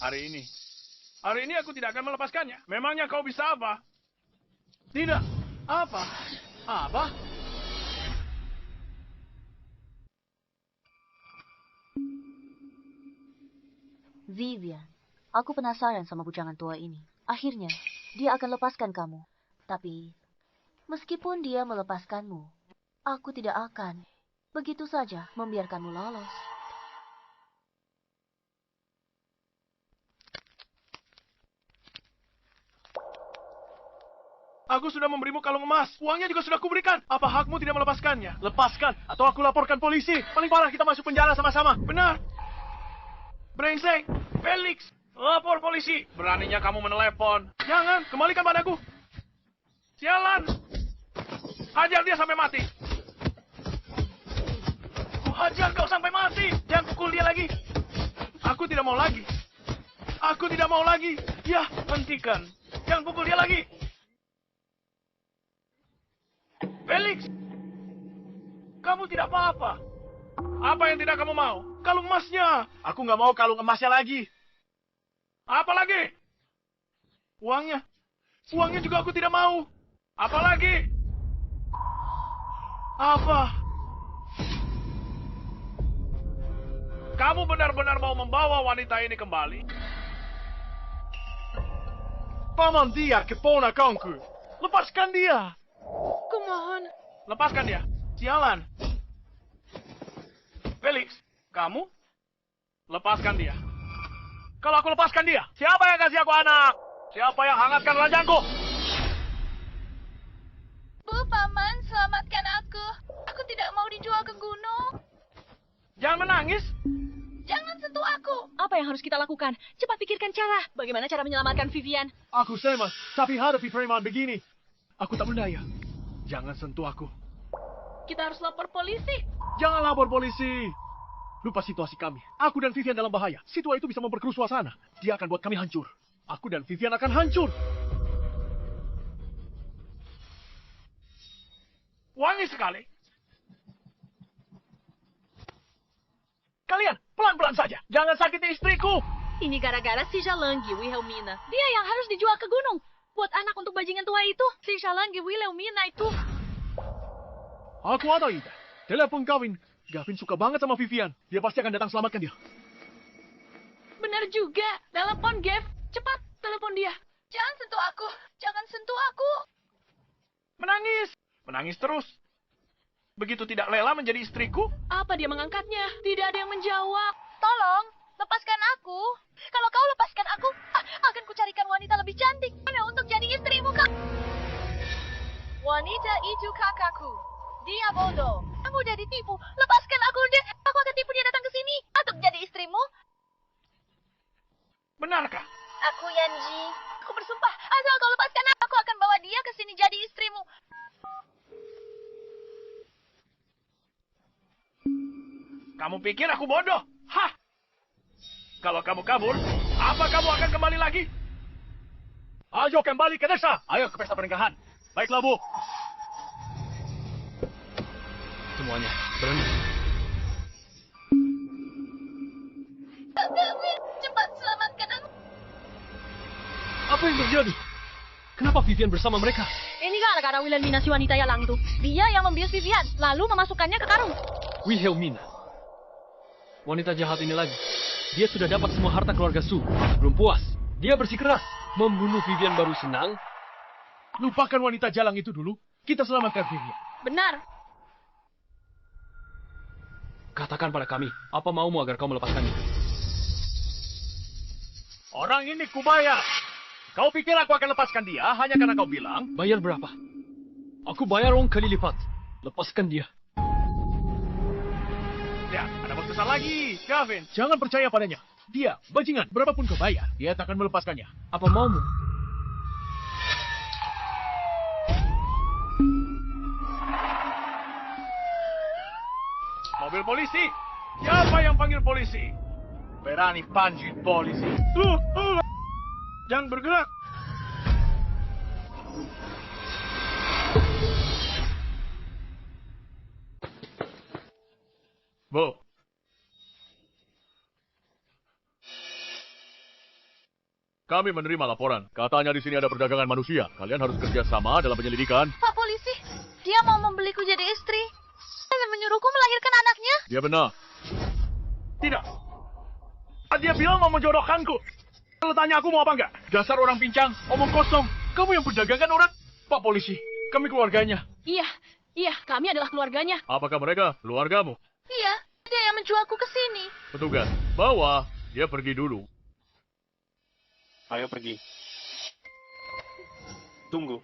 Hari ini aku tidak akan melepaskannya. Memangnya kau bisa apa? Tidak. Apa? Apa? Vivian, aku penasaran sama bujangan tua ini. Akhirnya, dia akan lepaskan kamu. Tapi, meskipun dia melepaskanmu, aku tidak akan begitu saja membiarkanmu lolos. Aku sudah memberimu kalung emas. Uangnya juga sudah kuberikan. Apa hakmu tidak melepaskannya? Lepaskan, atau aku laporkan polisi. Paling parah kita masuk penjara sama-sama. Benar. Brengsek, Felix. Lapor polisi. Beraninya kamu menelepon. Jangan, kembalikan padaku. Sialan. Hajar dia sampai mati. Hajar kau sampai mati. Jangan pukul dia lagi. Aku tidak mau lagi. Aku tidak mau lagi. Ya, hentikan. Jangan pukul dia lagi. Felix, kamu tidak apa-apa. Apa yang tidak kamu mau? Kalung emasnya. Aku nggak mau kalung emasnya lagi. Apa lagi? Uangnya. Uangnya juga aku tidak mau. Apa lagi? Apa? Kamu benar-benar mau membawa wanita ini kembali? Paman, dia keponakanku. Lepaskan dia. Kumohon. Lepaskan dia. Sialan. Felix, kamu? Lepaskan dia. Kalau aku lepaskan dia, siapa yang kasih aku anak? Siapa yang hangatkan ranjangku? Bu, Paman, selamatkan aku. Aku tidak mau dijual ke gunung. Jangan menangis. Jangan sentuh aku. Apa yang harus kita lakukan? Cepat pikirkan cara. Bagaimana cara menyelamatkan Vivian? Aku Seamus, tapi hadapi preman begini. Aku tak berdaya. Jangan sentuh aku. Kita harus lapor polisi. Jangan lapor polisi. Lupa situasi kami. Aku dan Vivian dalam bahaya. Situasi itu bisa memperkeruh suasana. Dia akan buat kami hancur. Aku dan Vivian akan hancur. Wangi sekali. Kalian, pelan-pelan saja. Jangan sakiti istriku. Ini gara-gara si Jalangi Wilhelmina. Dia yang harus dijual ke gunung. Buat anak untuk bajingan tua itu. Si Jalangi Wilhelmina itu. Aku ada ide. Telepon Gavin. Gavin suka banget sama Vivian. Dia pasti akan datang selamatkan dia. Benar juga. Telepon Gav. Cepat, telepon dia. Jangan sentuh aku. Jangan sentuh aku. Menangis. Menangis terus. Begitu tidak rela menjadi istriku? Apa dia mengangkatnya? Tidak ada yang menjawab. Tolong, lepaskan aku. Kalau kau lepaskan aku, akan kucarikan wanita lebih cantik. Hanya untuk jadi istrimu, Kak. Wanita itu kakakku. Dia bodoh. Kamu udah ditipu. Lepaskan aku, deh. Aku akan tipu dia datang ke sini. Untuk jadi istrimu. Benarkah? Aku Yanji. Aku bersumpah, asal kau lepaskan aku akan bawa dia ke sini jadi istrimu. Kamu pikir aku bodoh? Hah? Kalau kamu kabur, apa kamu akan kembali lagi? Ayo kembali ke desa. Ayo ke pesta pernikahan. Baiklah, Bu. Semuanya, berani. Gavin, cepat selamatkan aku. Apa yang terjadi? Kenapa Vivian bersama mereka? Ini gara-gara Wilhelmina si wanita yalang itu. Dia yang membius Vivian, lalu memasukkannya ke karung. Wilhelmina. Wanita jahat ini lagi. Dia sudah dapat semua harta keluarga Su. Belum puas. Dia bersikeras. Membunuh Vivian baru senang. Lupakan wanita jalang itu dulu. Kita selamatkan Vivian. Benar. Katakan pada kami, apa maumu agar kau melepaskannya? Orang ini kubayar. Kau pikir aku akan lepaskan dia hanya karena kau bilang? Bayar berapa? Aku bayar uang kali lipat. Lepaskan dia. Ya, ada bos besar lagi, Gavin. Jangan percaya padanya. Dia, bajingan, berapapun kau bayar, dia tak akan melepaskannya. Apa maumu? Mobil polisi. Siapa yang panggil polisi? Berani panggil polisi. Jangan bergerak. Bu. Kami menerima laporan. Katanya di sini ada perdagangan manusia. Kalian harus kerjasama dalam penyelidikan. Pak polisi, dia mau membeliku jadi istri. Dan menyuruhku melahirkan anaknya. Dia benar. Tidak. Dia bilang mau menjodohkanku. Kalau tanya aku mau apa enggak? Dasar orang pincang, omong kosong. Kamu yang perdagangkan orang? Pak polisi, kami keluarganya. Iya, kami adalah keluarganya. Apakah mereka keluargamu? Iya, dia yang menjualku ke sini. Petugas, bawa. Dia pergi dulu. Ayo pergi. Tunggu.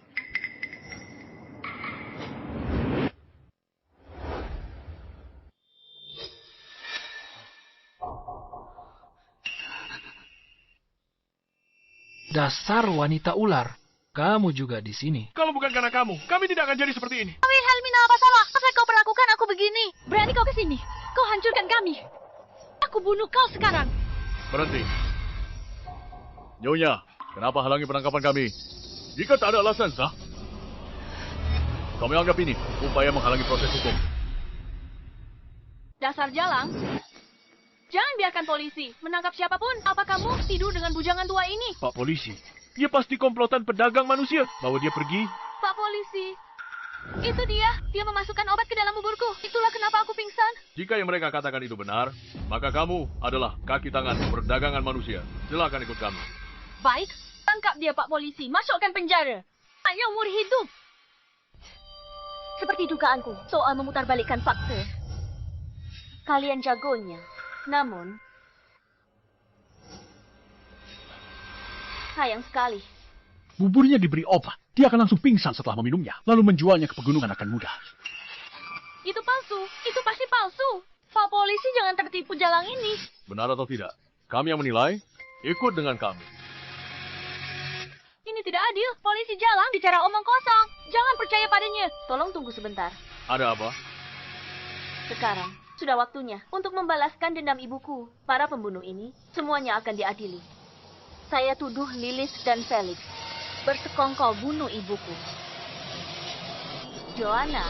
Dasar wanita ular. Kamu juga di sini. Kalau bukan karena kamu, kami tidak akan jadi seperti ini. Wilhelmina, apa salah? Apa kau perlakukan aku begini? Berani kau ke sini. Kau hancurkan kami. Aku bunuh kau sekarang. Berhenti. Nyonya, kenapa halangi penangkapan kami? Jika tak ada alasan sah, kami anggap ini upaya menghalangi proses hukum. Dasar jalang. Jangan biarkan polisi menangkap siapapun. Apa kamu tidur dengan bujangan tua ini? Pak Polisi, dia pasti komplotan pedagang manusia. Bawa dia pergi. Pak Polisi, itu dia. Dia memasukkan obat ke dalam buburku. Itulah kenapa aku pingsan. Jika yang mereka katakan itu benar, maka kamu adalah kaki tangan perdagangan manusia. Silakan ikut kami. Baik, tangkap dia Pak Polisi. Masukkan penjara. Hanya umur hidup. Seperti dugaanku soal memutarbalikkan fakta. Kalian jagonya. Namun, sayang sekali. Buburnya diberi obat. Dia akan langsung pingsan setelah meminumnya. Lalu menjualnya ke pegunungan akan mudah. Itu palsu. Itu pasti palsu. Pak Polisi jangan tertipu jalang ini. Benar atau tidak? Kami yang menilai. Ikut dengan kami. Ini tidak adil. Polisi jalang bicara omong kosong. Jangan percaya padanya. Tolong tunggu sebentar. Ada apa? Sekarang, sudah waktunya untuk membalaskan dendam ibuku. Para pembunuh ini, semuanya akan diadili. Saya tuduh Lilis dan Felix bersekongkol bunuh ibuku. Joanna.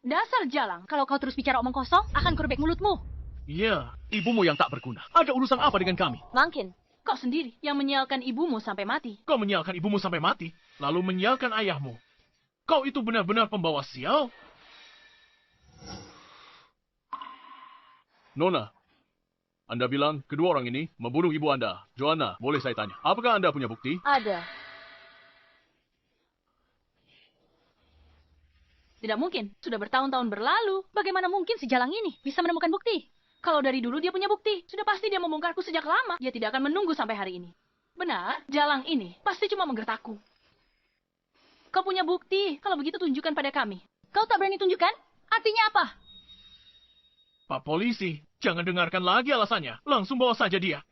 Dasar jalang. Kalau kau terus bicara omong kosong, akan kurubek mulutmu. Iya, ibumu yang tak berguna. Ada urusan apa dengan kami? Mungkin. Kau sendiri yang menyialkan ibumu sampai mati. Kau menyialkan ibumu sampai mati, lalu menyialkan ayahmu. Kau itu benar-benar pembawa sial. Nona, Anda bilang kedua orang ini membunuh ibu Anda. Joanna, boleh saya tanya, apakah Anda punya bukti? Ada. Tidak mungkin. Sudah bertahun-tahun berlalu. Bagaimana mungkin si jalang ini bisa menemukan bukti? Kalau dari dulu dia punya bukti, sudah pasti dia membongkarku sejak lama. Dia tidak akan menunggu sampai hari ini. Benar, jalang ini pasti cuma menggertakku. Kau punya bukti. Kalau begitu tunjukkan pada kami. Kau tak berani tunjukkan? Artinya apa? Pak Polisi, jangan dengarkan lagi alasannya. Langsung bawa saja dia.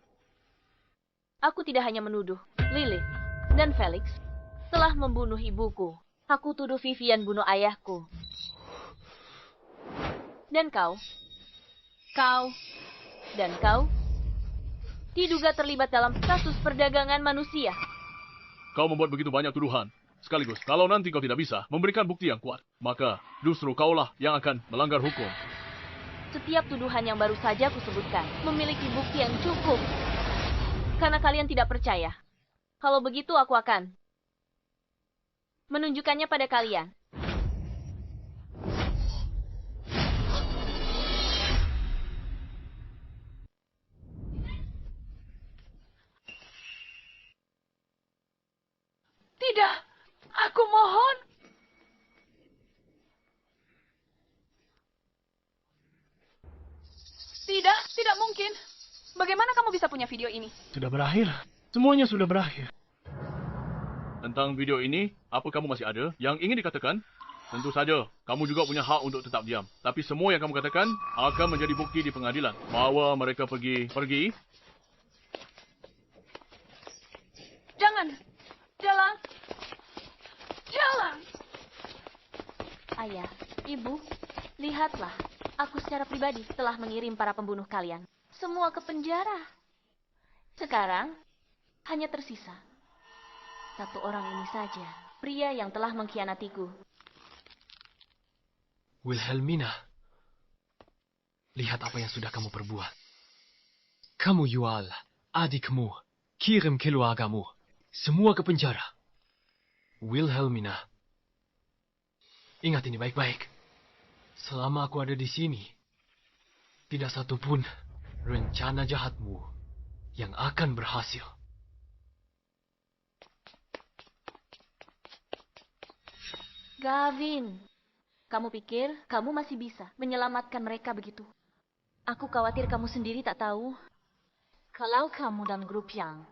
Aku tidak hanya menuduh Lilith dan Felix telah membunuh ibuku. Aku tuduh Vivian bunuh ayahku. Dan kau dan kau diduga terlibat dalam kasus perdagangan manusia. Kau membuat begitu banyak tuduhan. Sekaligus, kalau nanti kau tidak bisa memberikan bukti yang kuat, maka justru kaulah yang akan melanggar hukum. Setiap tuduhan yang baru saja aku sebutkan memiliki bukti yang cukup. Karena kalian tidak percaya. Kalau begitu aku akan menunjukkannya pada kalian. Tidak, aku mohon. Tidak mungkin. Bagaimana kamu bisa punya video ini? Sudah berakhir. Semuanya sudah berakhir. Tentang video ini, apa kamu masih ada yang ingin dikatakan? Tentu saja, kamu juga punya hak untuk tetap diam. Tapi semua yang kamu katakan akan menjadi bukti di pengadilan. Bawa mereka pergi. Jangan. Jalang. Ayah, ibu, lihatlah. Aku secara pribadi telah mengirim para pembunuh kalian semua ke penjara. Sekarang, hanya tersisa satu orang ini saja. Pria yang telah mengkhianatiku. Wilhelmina, lihat apa yang sudah kamu perbuat. Kamu jual adikmu, kirim keluargamu, semua ke penjara. Wilhelmina, ingat ini baik-baik. Selama aku ada di sini, tidak satu pun rencana jahatmu yang akan berhasil. Gavin, kamu pikir kamu masih bisa menyelamatkan mereka begitu? Aku khawatir kamu sendiri tak tahu. Kalau kamu dan grup yang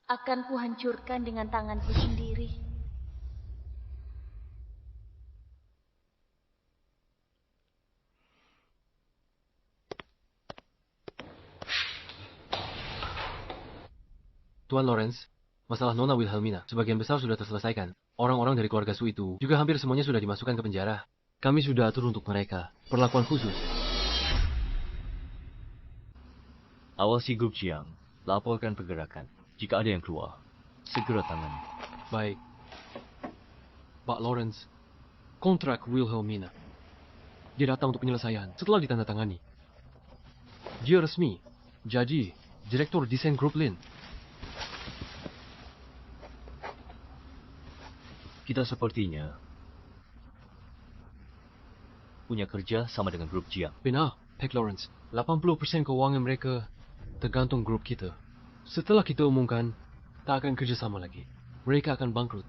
akan kuhancurkan dengan tanganku sendiri. Tuan Lawrence, masalah Nona Wilhelmina sebagian besar sudah terselesaikan. Orang-orang dari keluarga Su itu juga hampir semuanya sudah dimasukkan ke penjara. Kami sudah atur untuk mereka perlakuan khusus. Awasi grup Jiang. Laporkan pergerakan. Jika ada yang keluar, segera tangani. Baik. Pak Lawrence, kontrak Wilhelmina. Dia datang untuk penyelesaian setelah ditandatangani. Dia resmi jadi Direktur Desain Grup Lin. Kita sepertinya punya kerja sama dengan grup Jiang. Benar, Pak Lawrence. 80% keuangan mereka tergantung grup kita. Setelah kita umumkan, tak akan kerjasama lagi. Mereka akan bangkrut.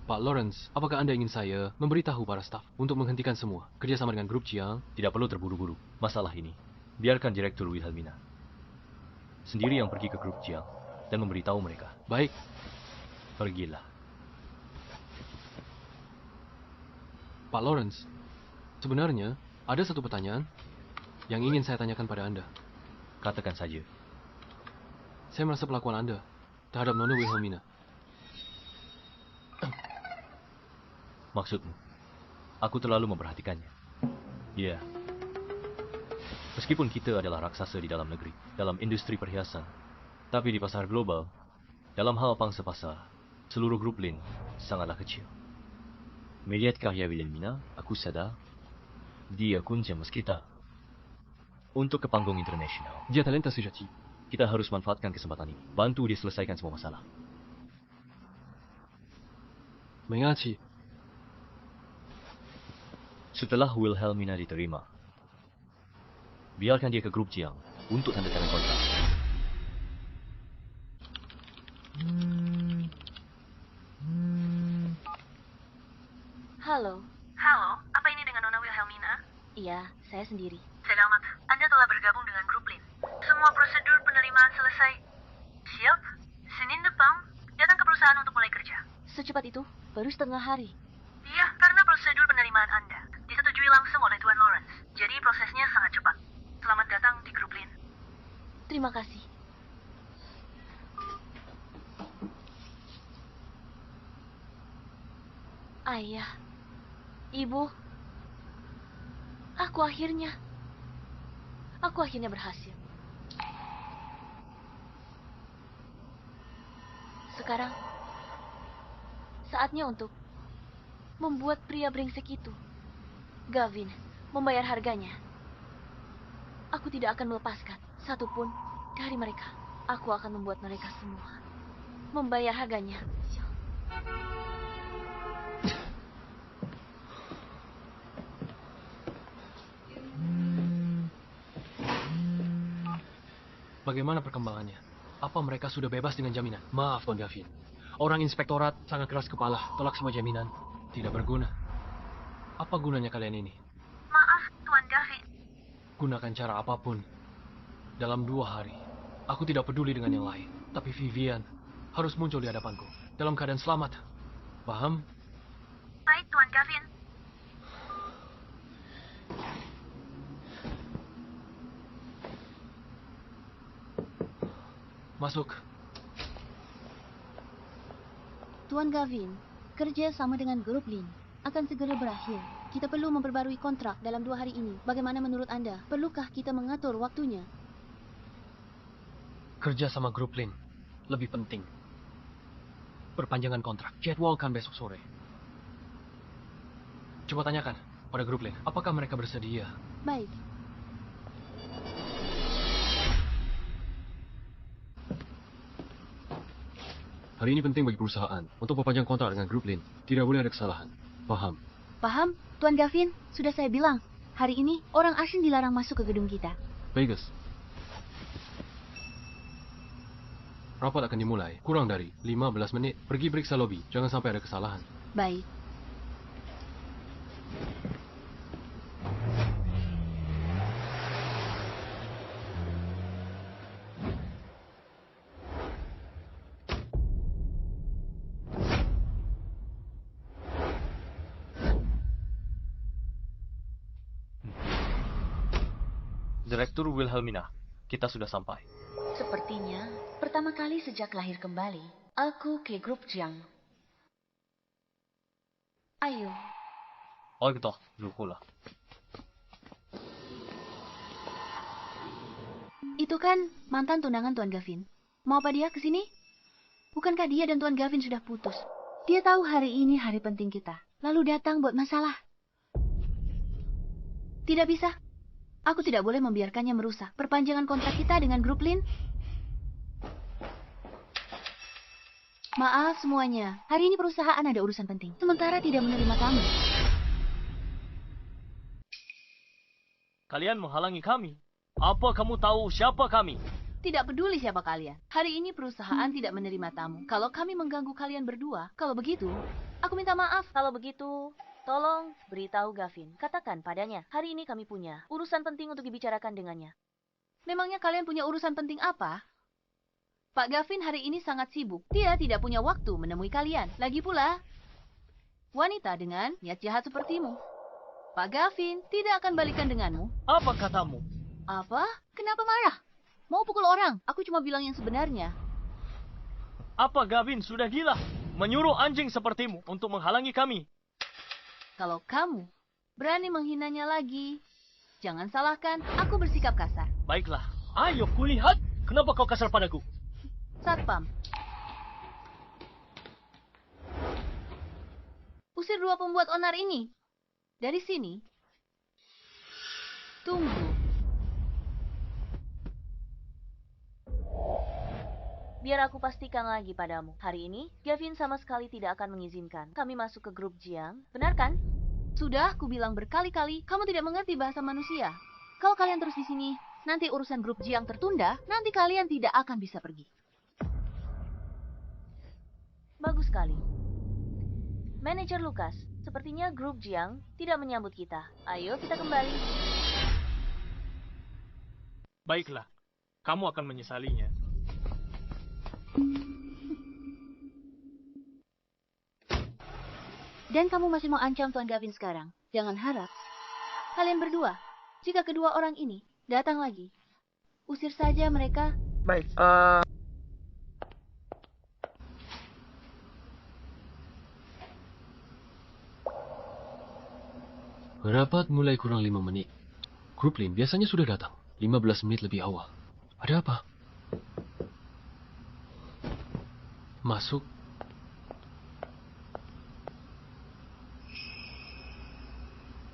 Pak Lawrence, apakah Anda ingin saya memberitahu para staf untuk menghentikan semua kerjasama dengan grup Jiang? Tidak perlu terburu-buru. Masalah ini, biarkan Direktur Wilhelmina sendiri yang pergi ke grup Jiang dan memberitahu mereka. Baik. Pergilah. Pak Lawrence, sebenarnya ada satu pertanyaan yang ingin saya tanyakan pada Anda. Katakan saja. Saya merasa perlakuan Anda terhadap Nona Wilhelmina. Maksudmu? Aku terlalu memperhatikannya. Ya. Meskipun kita adalah raksasa di dalam negeri, dalam industri perhiasan, tapi di pasar global, dalam hal pangsa pasar, seluruh grup Lin sangatlah kecil. Melihat karya Wilhelmina, aku sadar dia kunci emas kita untuk ke panggung internasional. Dia talenta sejati. Kita harus manfaatkan kesempatan ini. Bantu dia selesaikan semua masalah. Mengaci. Setelah Wilhelmina diterima, biarkan dia ke grup Jiang untuk tanda tangan kontrak. Halo. Halo, apa ini dengan Nona Wilhelmina? Iya, saya sendiri. Selamat, Anda telah bergabung dengan grup Lin. Semua prosedur penerimaan selesai. Siap? Senin depan, datang ke perusahaan untuk mulai kerja. Secepat itu? Baru setengah hari. Iya, karena prosedur penerimaan Anda disetujui langsung oleh Tuan Lawrence. Jadi prosesnya sangat cepat. Selamat datang di grup Lin. Terima kasih. Ayah. Ibu. Aku akhirnya berhasil. Sekarang, saatnya untuk membuat pria brengsek itu, Gavin, membayar harganya. Aku tidak akan melepaskan satupun dari mereka. Aku akan membuat mereka semua membayar harganya. Bagaimana perkembangannya? Apa mereka sudah bebas dengan jaminan? Maaf, Tuan Gavin. Orang inspektorat sangat keras kepala, tolak semua jaminan. Tidak berguna. Apa gunanya kalian ini? Maaf, Tuan Gavin. Gunakan cara apapun. Dalam 2 hari, aku tidak peduli dengan yang lain. Tapi Vivian harus muncul di hadapanku dalam keadaan selamat. Paham? Baik, Tuan Gavin. Masuk. Tuan Gavin, kerja sama dengan grup Lin akan segera berakhir. Kita perlu memperbarui kontrak dalam 2 hari ini. Bagaimana menurut Anda? Perlukah kita mengatur waktunya? Kerja sama grup Lin lebih penting. Perpanjangan kontrak. Jadwalkan besok sore. Coba tanyakan pada grup Lin, apakah mereka bersedia? Baik. Hari ini penting bagi perusahaan untuk perpanjang kontrak dengan grup Lin. Tidak boleh ada kesalahan. Paham? Paham, Tuan Gavin. Sudah saya bilang, hari ini orang asing dilarang masuk ke gedung kita. Vegas. Rapat akan dimulai kurang dari 15 menit. Pergi periksa lobi. Jangan sampai ada kesalahan. Baik. Direktur Wilhelmina, kita sudah sampai. Sepertinya, pertama kali sejak lahir kembali, aku ke grup Jiang. Ayo. Oh, gitu. Lukulah. Itu kan mantan tunangan Tuan Gavin. Mau apa dia ke sini? Bukankah dia dan Tuan Gavin sudah putus? Dia tahu hari ini hari penting kita, lalu datang buat masalah. Tidak bisa. Aku tidak boleh membiarkannya merusak perpanjangan kontrak kita dengan grup Lin. Maaf semuanya, hari ini perusahaan ada urusan penting, sementara tidak menerima tamu. Kalian menghalangi kami. Apa kamu tahu siapa kami? Tidak peduli siapa kalian. Hari ini perusahaan tidak menerima tamu. Kalau kami mengganggu kalian berdua, kalau begitu, aku minta maaf. Kalau begitu, tolong beritahu Gavin. Katakan padanya, hari ini kami punya urusan penting untuk dibicarakan dengannya. Memangnya kalian punya urusan penting apa? Pak Gavin hari ini sangat sibuk. Dia tidak punya waktu menemui kalian. Lagi pula, wanita dengan niat jahat sepertimu. Pak Gavin tidak akan balikan denganmu. Apa katamu? Apa? Kenapa marah? Mau pukul orang? Aku cuma bilang yang sebenarnya. Apa Gavin sudah gila? Menyuruh anjing sepertimu untuk menghalangi kami. Kalau kamu berani menghinanya lagi, jangan salahkan aku bersikap kasar. Baiklah, ayo kulihat. Kenapa kau kasar padaku? Satpam. Usir dua pembuat onar ini. Dari sini. Tunggu. Biar aku pastikan lagi padamu. Hari ini, Gavin sama sekali tidak akan mengizinkan kami masuk ke grup Jiang. Benar kan? Sudah, aku bilang berkali-kali, kamu tidak mengerti bahasa manusia. Kalau kalian terus di sini, nanti urusan grup Jiang tertunda, nanti kalian tidak akan bisa pergi. Bagus sekali. Manajer Lukas, sepertinya grup Jiang tidak menyambut kita. Ayo kita kembali. Baiklah, kamu akan menyesalinya. Dan kamu masih mau ancam Tuan Gavin sekarang. Jangan harap. Kalian berdua, jika kedua orang ini datang lagi, usir saja mereka. Baik, Rapat mulai kurang 5 menit. Grup Lin biasanya sudah datang 15 menit lebih awal. Ada apa? Masuk.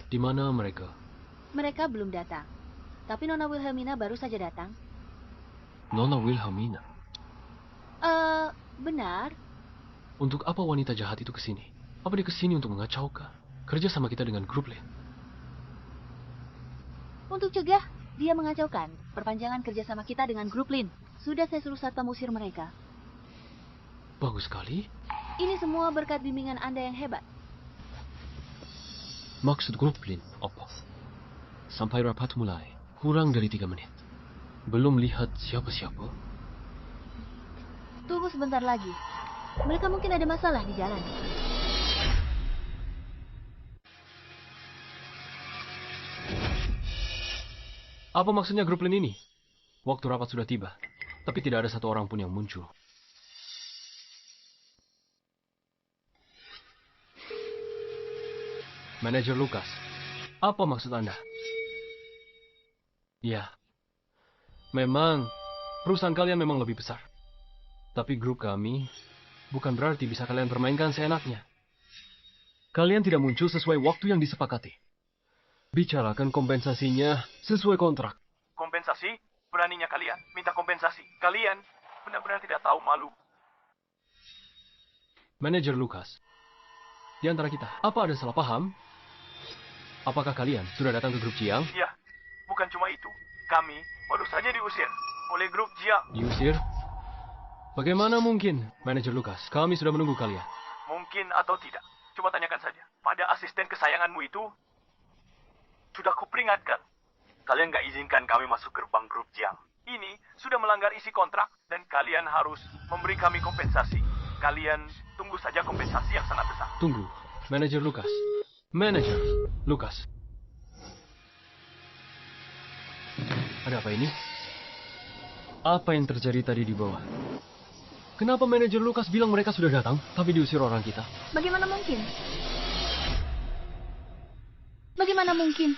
Di mana mereka? Mereka belum datang. Tapi Nona Wilhelmina baru saja datang. Nona Wilhelmina? Benar. Untuk apa wanita jahat itu kesini? Apa dia kesini untuk mengacaukan kerja sama kita dengan grup Lin? Untuk cegah, dia mengacaukan perpanjangan kerjasama kita dengan grup Lin. Sudah saya suruh satpam usir mereka. Bagus sekali. Ini semua berkat bimbingan Anda yang hebat. Maksud grup Lin apa? Sampai rapat mulai, kurang dari 3 menit. Belum lihat siapa-siapa. Tunggu sebentar lagi. Mereka mungkin ada masalah di jalan. Apa maksudnya grup Lin ini? Waktu rapat sudah tiba, tapi tidak ada satu orang pun yang muncul. Manajer Lukas, apa maksud Anda? Ya, memang perusahaan kalian memang lebih besar. Tapi grup kami bukan berarti bisa kalian permainkan seenaknya. Kalian tidak muncul sesuai waktu yang disepakati. Bicarakan kompensasinya sesuai kontrak. kompensasi? Beraninya kalian minta kompensasi. Kalian benar-benar tidak tahu malu. Manajer Lukas, di antara kita, apa ada salah paham? Apakah kalian sudah datang ke grup Jiang? Ya, bukan cuma itu. Kami baru saja diusir oleh grup Jiang. Diusir? Bagaimana mungkin, Manajer Lukas? Kami sudah menunggu kalian. Mungkin atau tidak. Coba tanyakan saja. Pada asisten kesayanganmu itu, sudah kuperingatkan. Kalian gak izinkan kami masuk gerbang grup Jiang. Ini sudah melanggar isi kontrak dan kalian harus memberi kami kompensasi. Kalian tunggu saja kompensasi yang sangat besar. Tunggu, Manajer Lukas. Manajer Lukas. Ada apa ini? Apa yang terjadi tadi di bawah? Kenapa Manajer Lukas bilang mereka sudah datang, tapi diusir orang kita? Bagaimana mungkin? Bagaimana mungkin?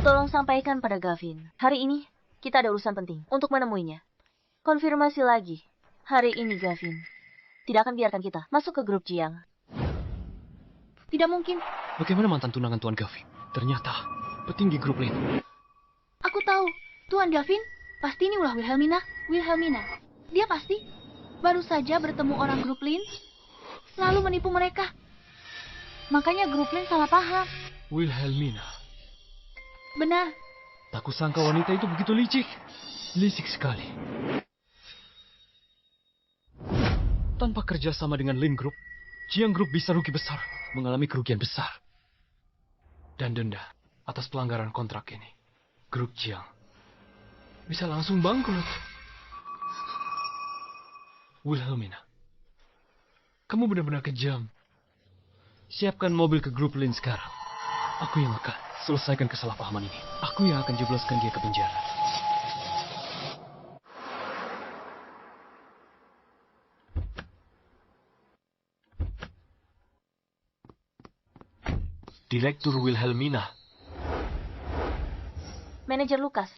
Tolong sampaikan pada Gavin. Hari ini, kita ada urusan penting untuk menemuinya. Konfirmasi lagi. Hari ini, Gavin. Tidak akan biarkan kita masuk ke grup Jiang. Tidak mungkin. Bagaimana mantan tunangan Tuan Gavin? Ternyata petinggi grup Lin. Aku tahu. Tuan Gavin, pasti ini ulah Wilhelmina. Wilhelmina. Dia pasti baru saja bertemu orang grup Lin, lalu menipu mereka. Makanya grup Lin salah paham. Wilhelmina. Benar. Tak kusangka wanita itu begitu licik. Licik sekali. Tanpa kerjasama dengan Lin Group, Jiang Group bisa rugi besar, mengalami kerugian besar. Dan denda atas pelanggaran kontrak ini. Grup Jiang bisa langsung bangkrut. Wilhelmina, kamu benar-benar kejam. Siapkan mobil ke grup Lin sekarang. Aku yang akan selesaikan kesalahpahaman ini. Aku yang akan jebloskan dia ke penjara. Direktur Wilhelmina. Manajer Lukas.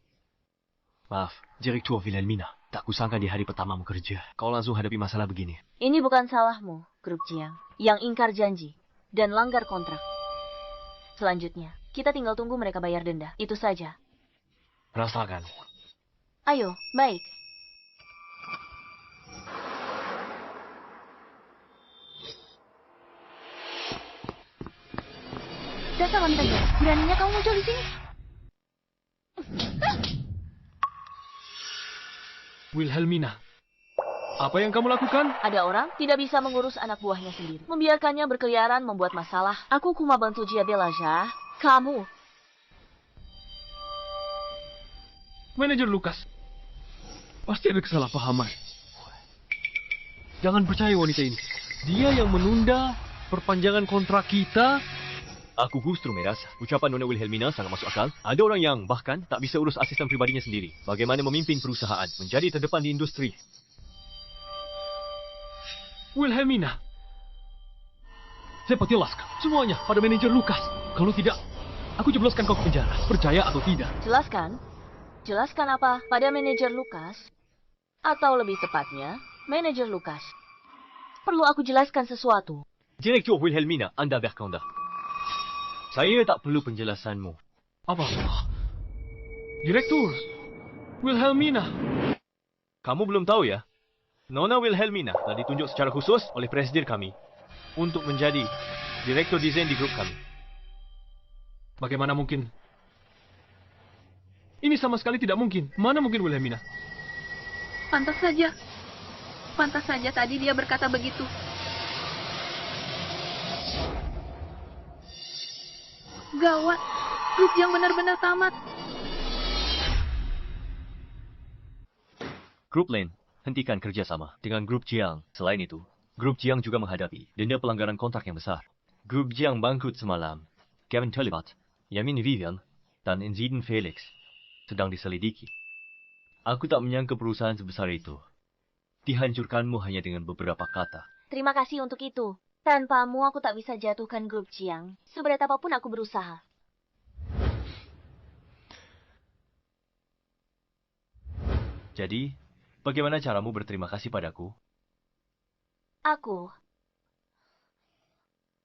Maaf, Direktur Wilhelmina. Tak kusangka di hari pertama bekerja, kau langsung hadapi masalah begini. Ini bukan salahmu, grup Jiang, yang ingkar janji dan langgar kontrak. Selanjutnya, kita tinggal tunggu mereka bayar denda. Itu saja. Rasakan. Ayo, baik. Dasar wanita jahat. Beraninya kamu muncul di sini. Wilhelmina, apa yang kamu lakukan? Ada orang tidak bisa mengurus anak buahnya sendiri. Membiarkannya berkeliaran membuat masalah. Aku cuma bantu dia bela Jah. Kamu. Manajer Lukas, pasti ada kesalahpahaman. Jangan percaya wanita ini. Dia yang menunda perpanjangan kontrak kita. Aku justru merasa ucapan Nona Wilhelmina sangat masuk akal. Ada orang yang bahkan tak bisa urus asisten pribadinya sendiri. Bagaimana memimpin perusahaan, menjadi terdepan di industri. Wilhelmina, saya jelaskan semuanya pada manajer Lukas. Kalau tidak, aku jebloskan kau ke penjara. Percaya atau tidak? Jelaskan. Jelaskan apa pada manajer Lukas? Atau lebih tepatnya, manajer Lukas. Perlu aku jelaskan sesuatu. Direktur Wilhelmina, Anda berkata. Saya tak perlu penjelasanmu. Apa? Direktur Wilhelmina. Kamu belum tahu ya? Nona Wilhelmina telah ditunjuk secara khusus oleh presiden kami untuk menjadi direktur desain di grup kami. Bagaimana mungkin? Ini sama sekali tidak mungkin. Mana mungkin Wilhelmina? Pantas saja. Pantas saja tadi dia berkata begitu. Gawat. Grup yang benar-benar tamat. Grup Lin, hentikan kerjasama dengan Grup Jiang. Selain itu, Grup Jiang juga menghadapi denda pelanggaran kontrak yang besar. Grup Jiang bangkrut semalam. Kevin terlibat, Yamin Vivian, dan Inziden Felix sedang diselidiki. Aku tak menyangka perusahaan sebesar itu dihancurkanmu hanya dengan beberapa kata. Terima kasih untuk itu. Tanpamu aku tak bisa jatuhkan grup Jiang. Seberat apapun aku berusaha. Jadi, bagaimana caramu berterima kasih padaku? Aku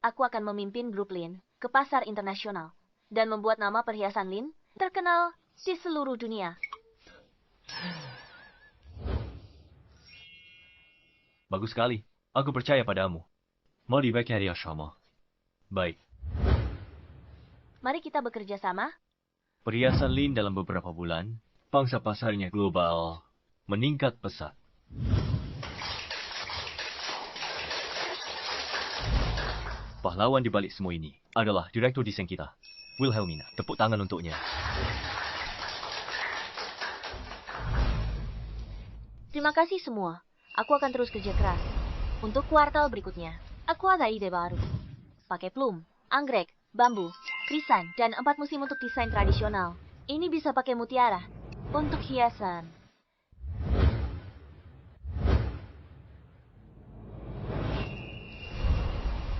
akan memimpin grup Lin ke pasar internasional dan membuat nama perhiasan Lin terkenal di seluruh dunia. Bagus sekali. Aku percaya padamu. Mari bekerja sama. Baik. Mari kita bekerja sama. Perhiasan Lin dalam beberapa bulan, pangsa pasarnya global meningkat pesat. Pahlawan di balik semua ini adalah direktur desain kita, Wilhelmina. Tepuk tangan untuknya. Terima kasih semua. Aku akan terus kerja keras. Untuk kuartal berikutnya, aku ada ide baru. Pakai plum, anggrek, bambu, krisan, dan 4 musim untuk desain tradisional. Ini bisa pakai mutiara untuk hiasan.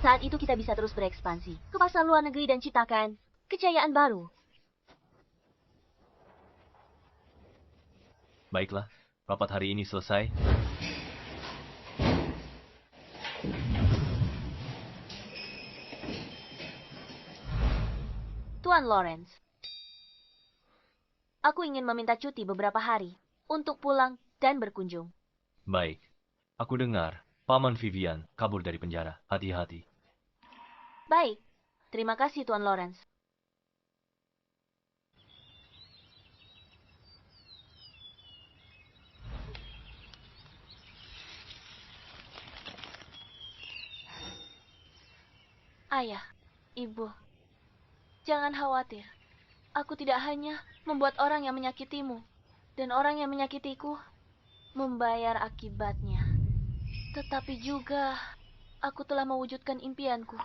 Saat itu kita bisa terus berekspansi ke pasar luar negeri dan ciptakan kejayaan baru. Baiklah, rapat hari ini selesai. Tuan Lawrence, aku ingin meminta cuti beberapa hari untuk pulang dan berkunjung. Baik, aku dengar Paman Vivian kabur dari penjara. Hati-hati. Baik, terima kasih Tuan Lawrence. Ayah, Ibu, jangan khawatir. Aku tidak hanya membuat orang yang menyakitimu, dan orang yang menyakitiku membayar akibatnya. Tetapi juga, aku telah mewujudkan impianku.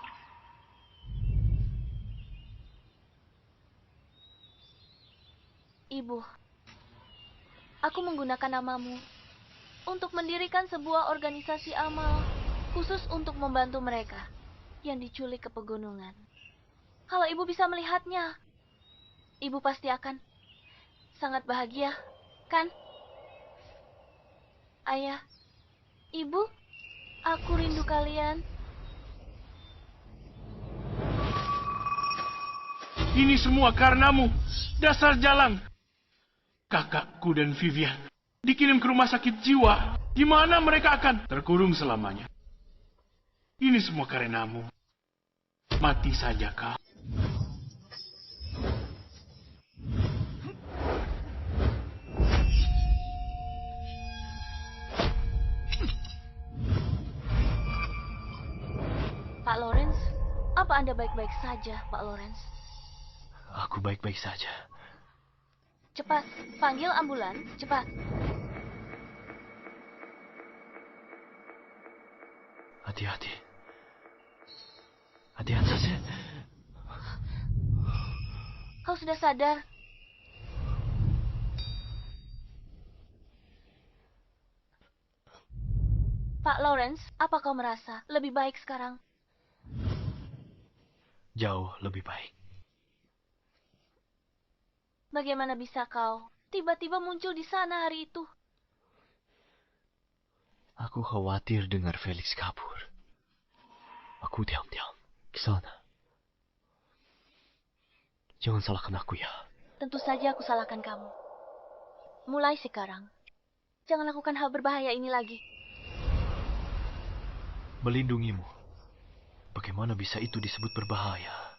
Ibu, aku menggunakan namamu untuk mendirikan sebuah organisasi amal khusus untuk membantu mereka yang diculik ke pegunungan. Kalau ibu bisa melihatnya, ibu pasti akan sangat bahagia, kan? Ayah, ibu, aku rindu kalian. Ini semua karenamu, dasar jalang. Kakakku dan Vivian dikirim ke rumah sakit jiwa, di mana mereka akan terkurung selamanya. Ini semua karenamu. Mati saja kau. Pak Lawrence, apa Anda baik-baik saja, Pak Lawrence? Aku baik-baik saja. Cepat, panggil ambulan, cepat. Hati-hati. Hati-hati saja. Kau sudah sadar? Pak Lawrence, apa kau merasa lebih baik sekarang? Jauh lebih baik. Bagaimana bisa kau tiba-tiba muncul di sana hari itu? Aku khawatir dengar Felix kabur. Aku diam-diam ke sana. Jangan salahkan aku ya. Tentu saja aku salahkan kamu. Mulai sekarang, jangan lakukan hal berbahaya ini lagi. Melindungimu. Bagaimana bisa itu disebut berbahaya?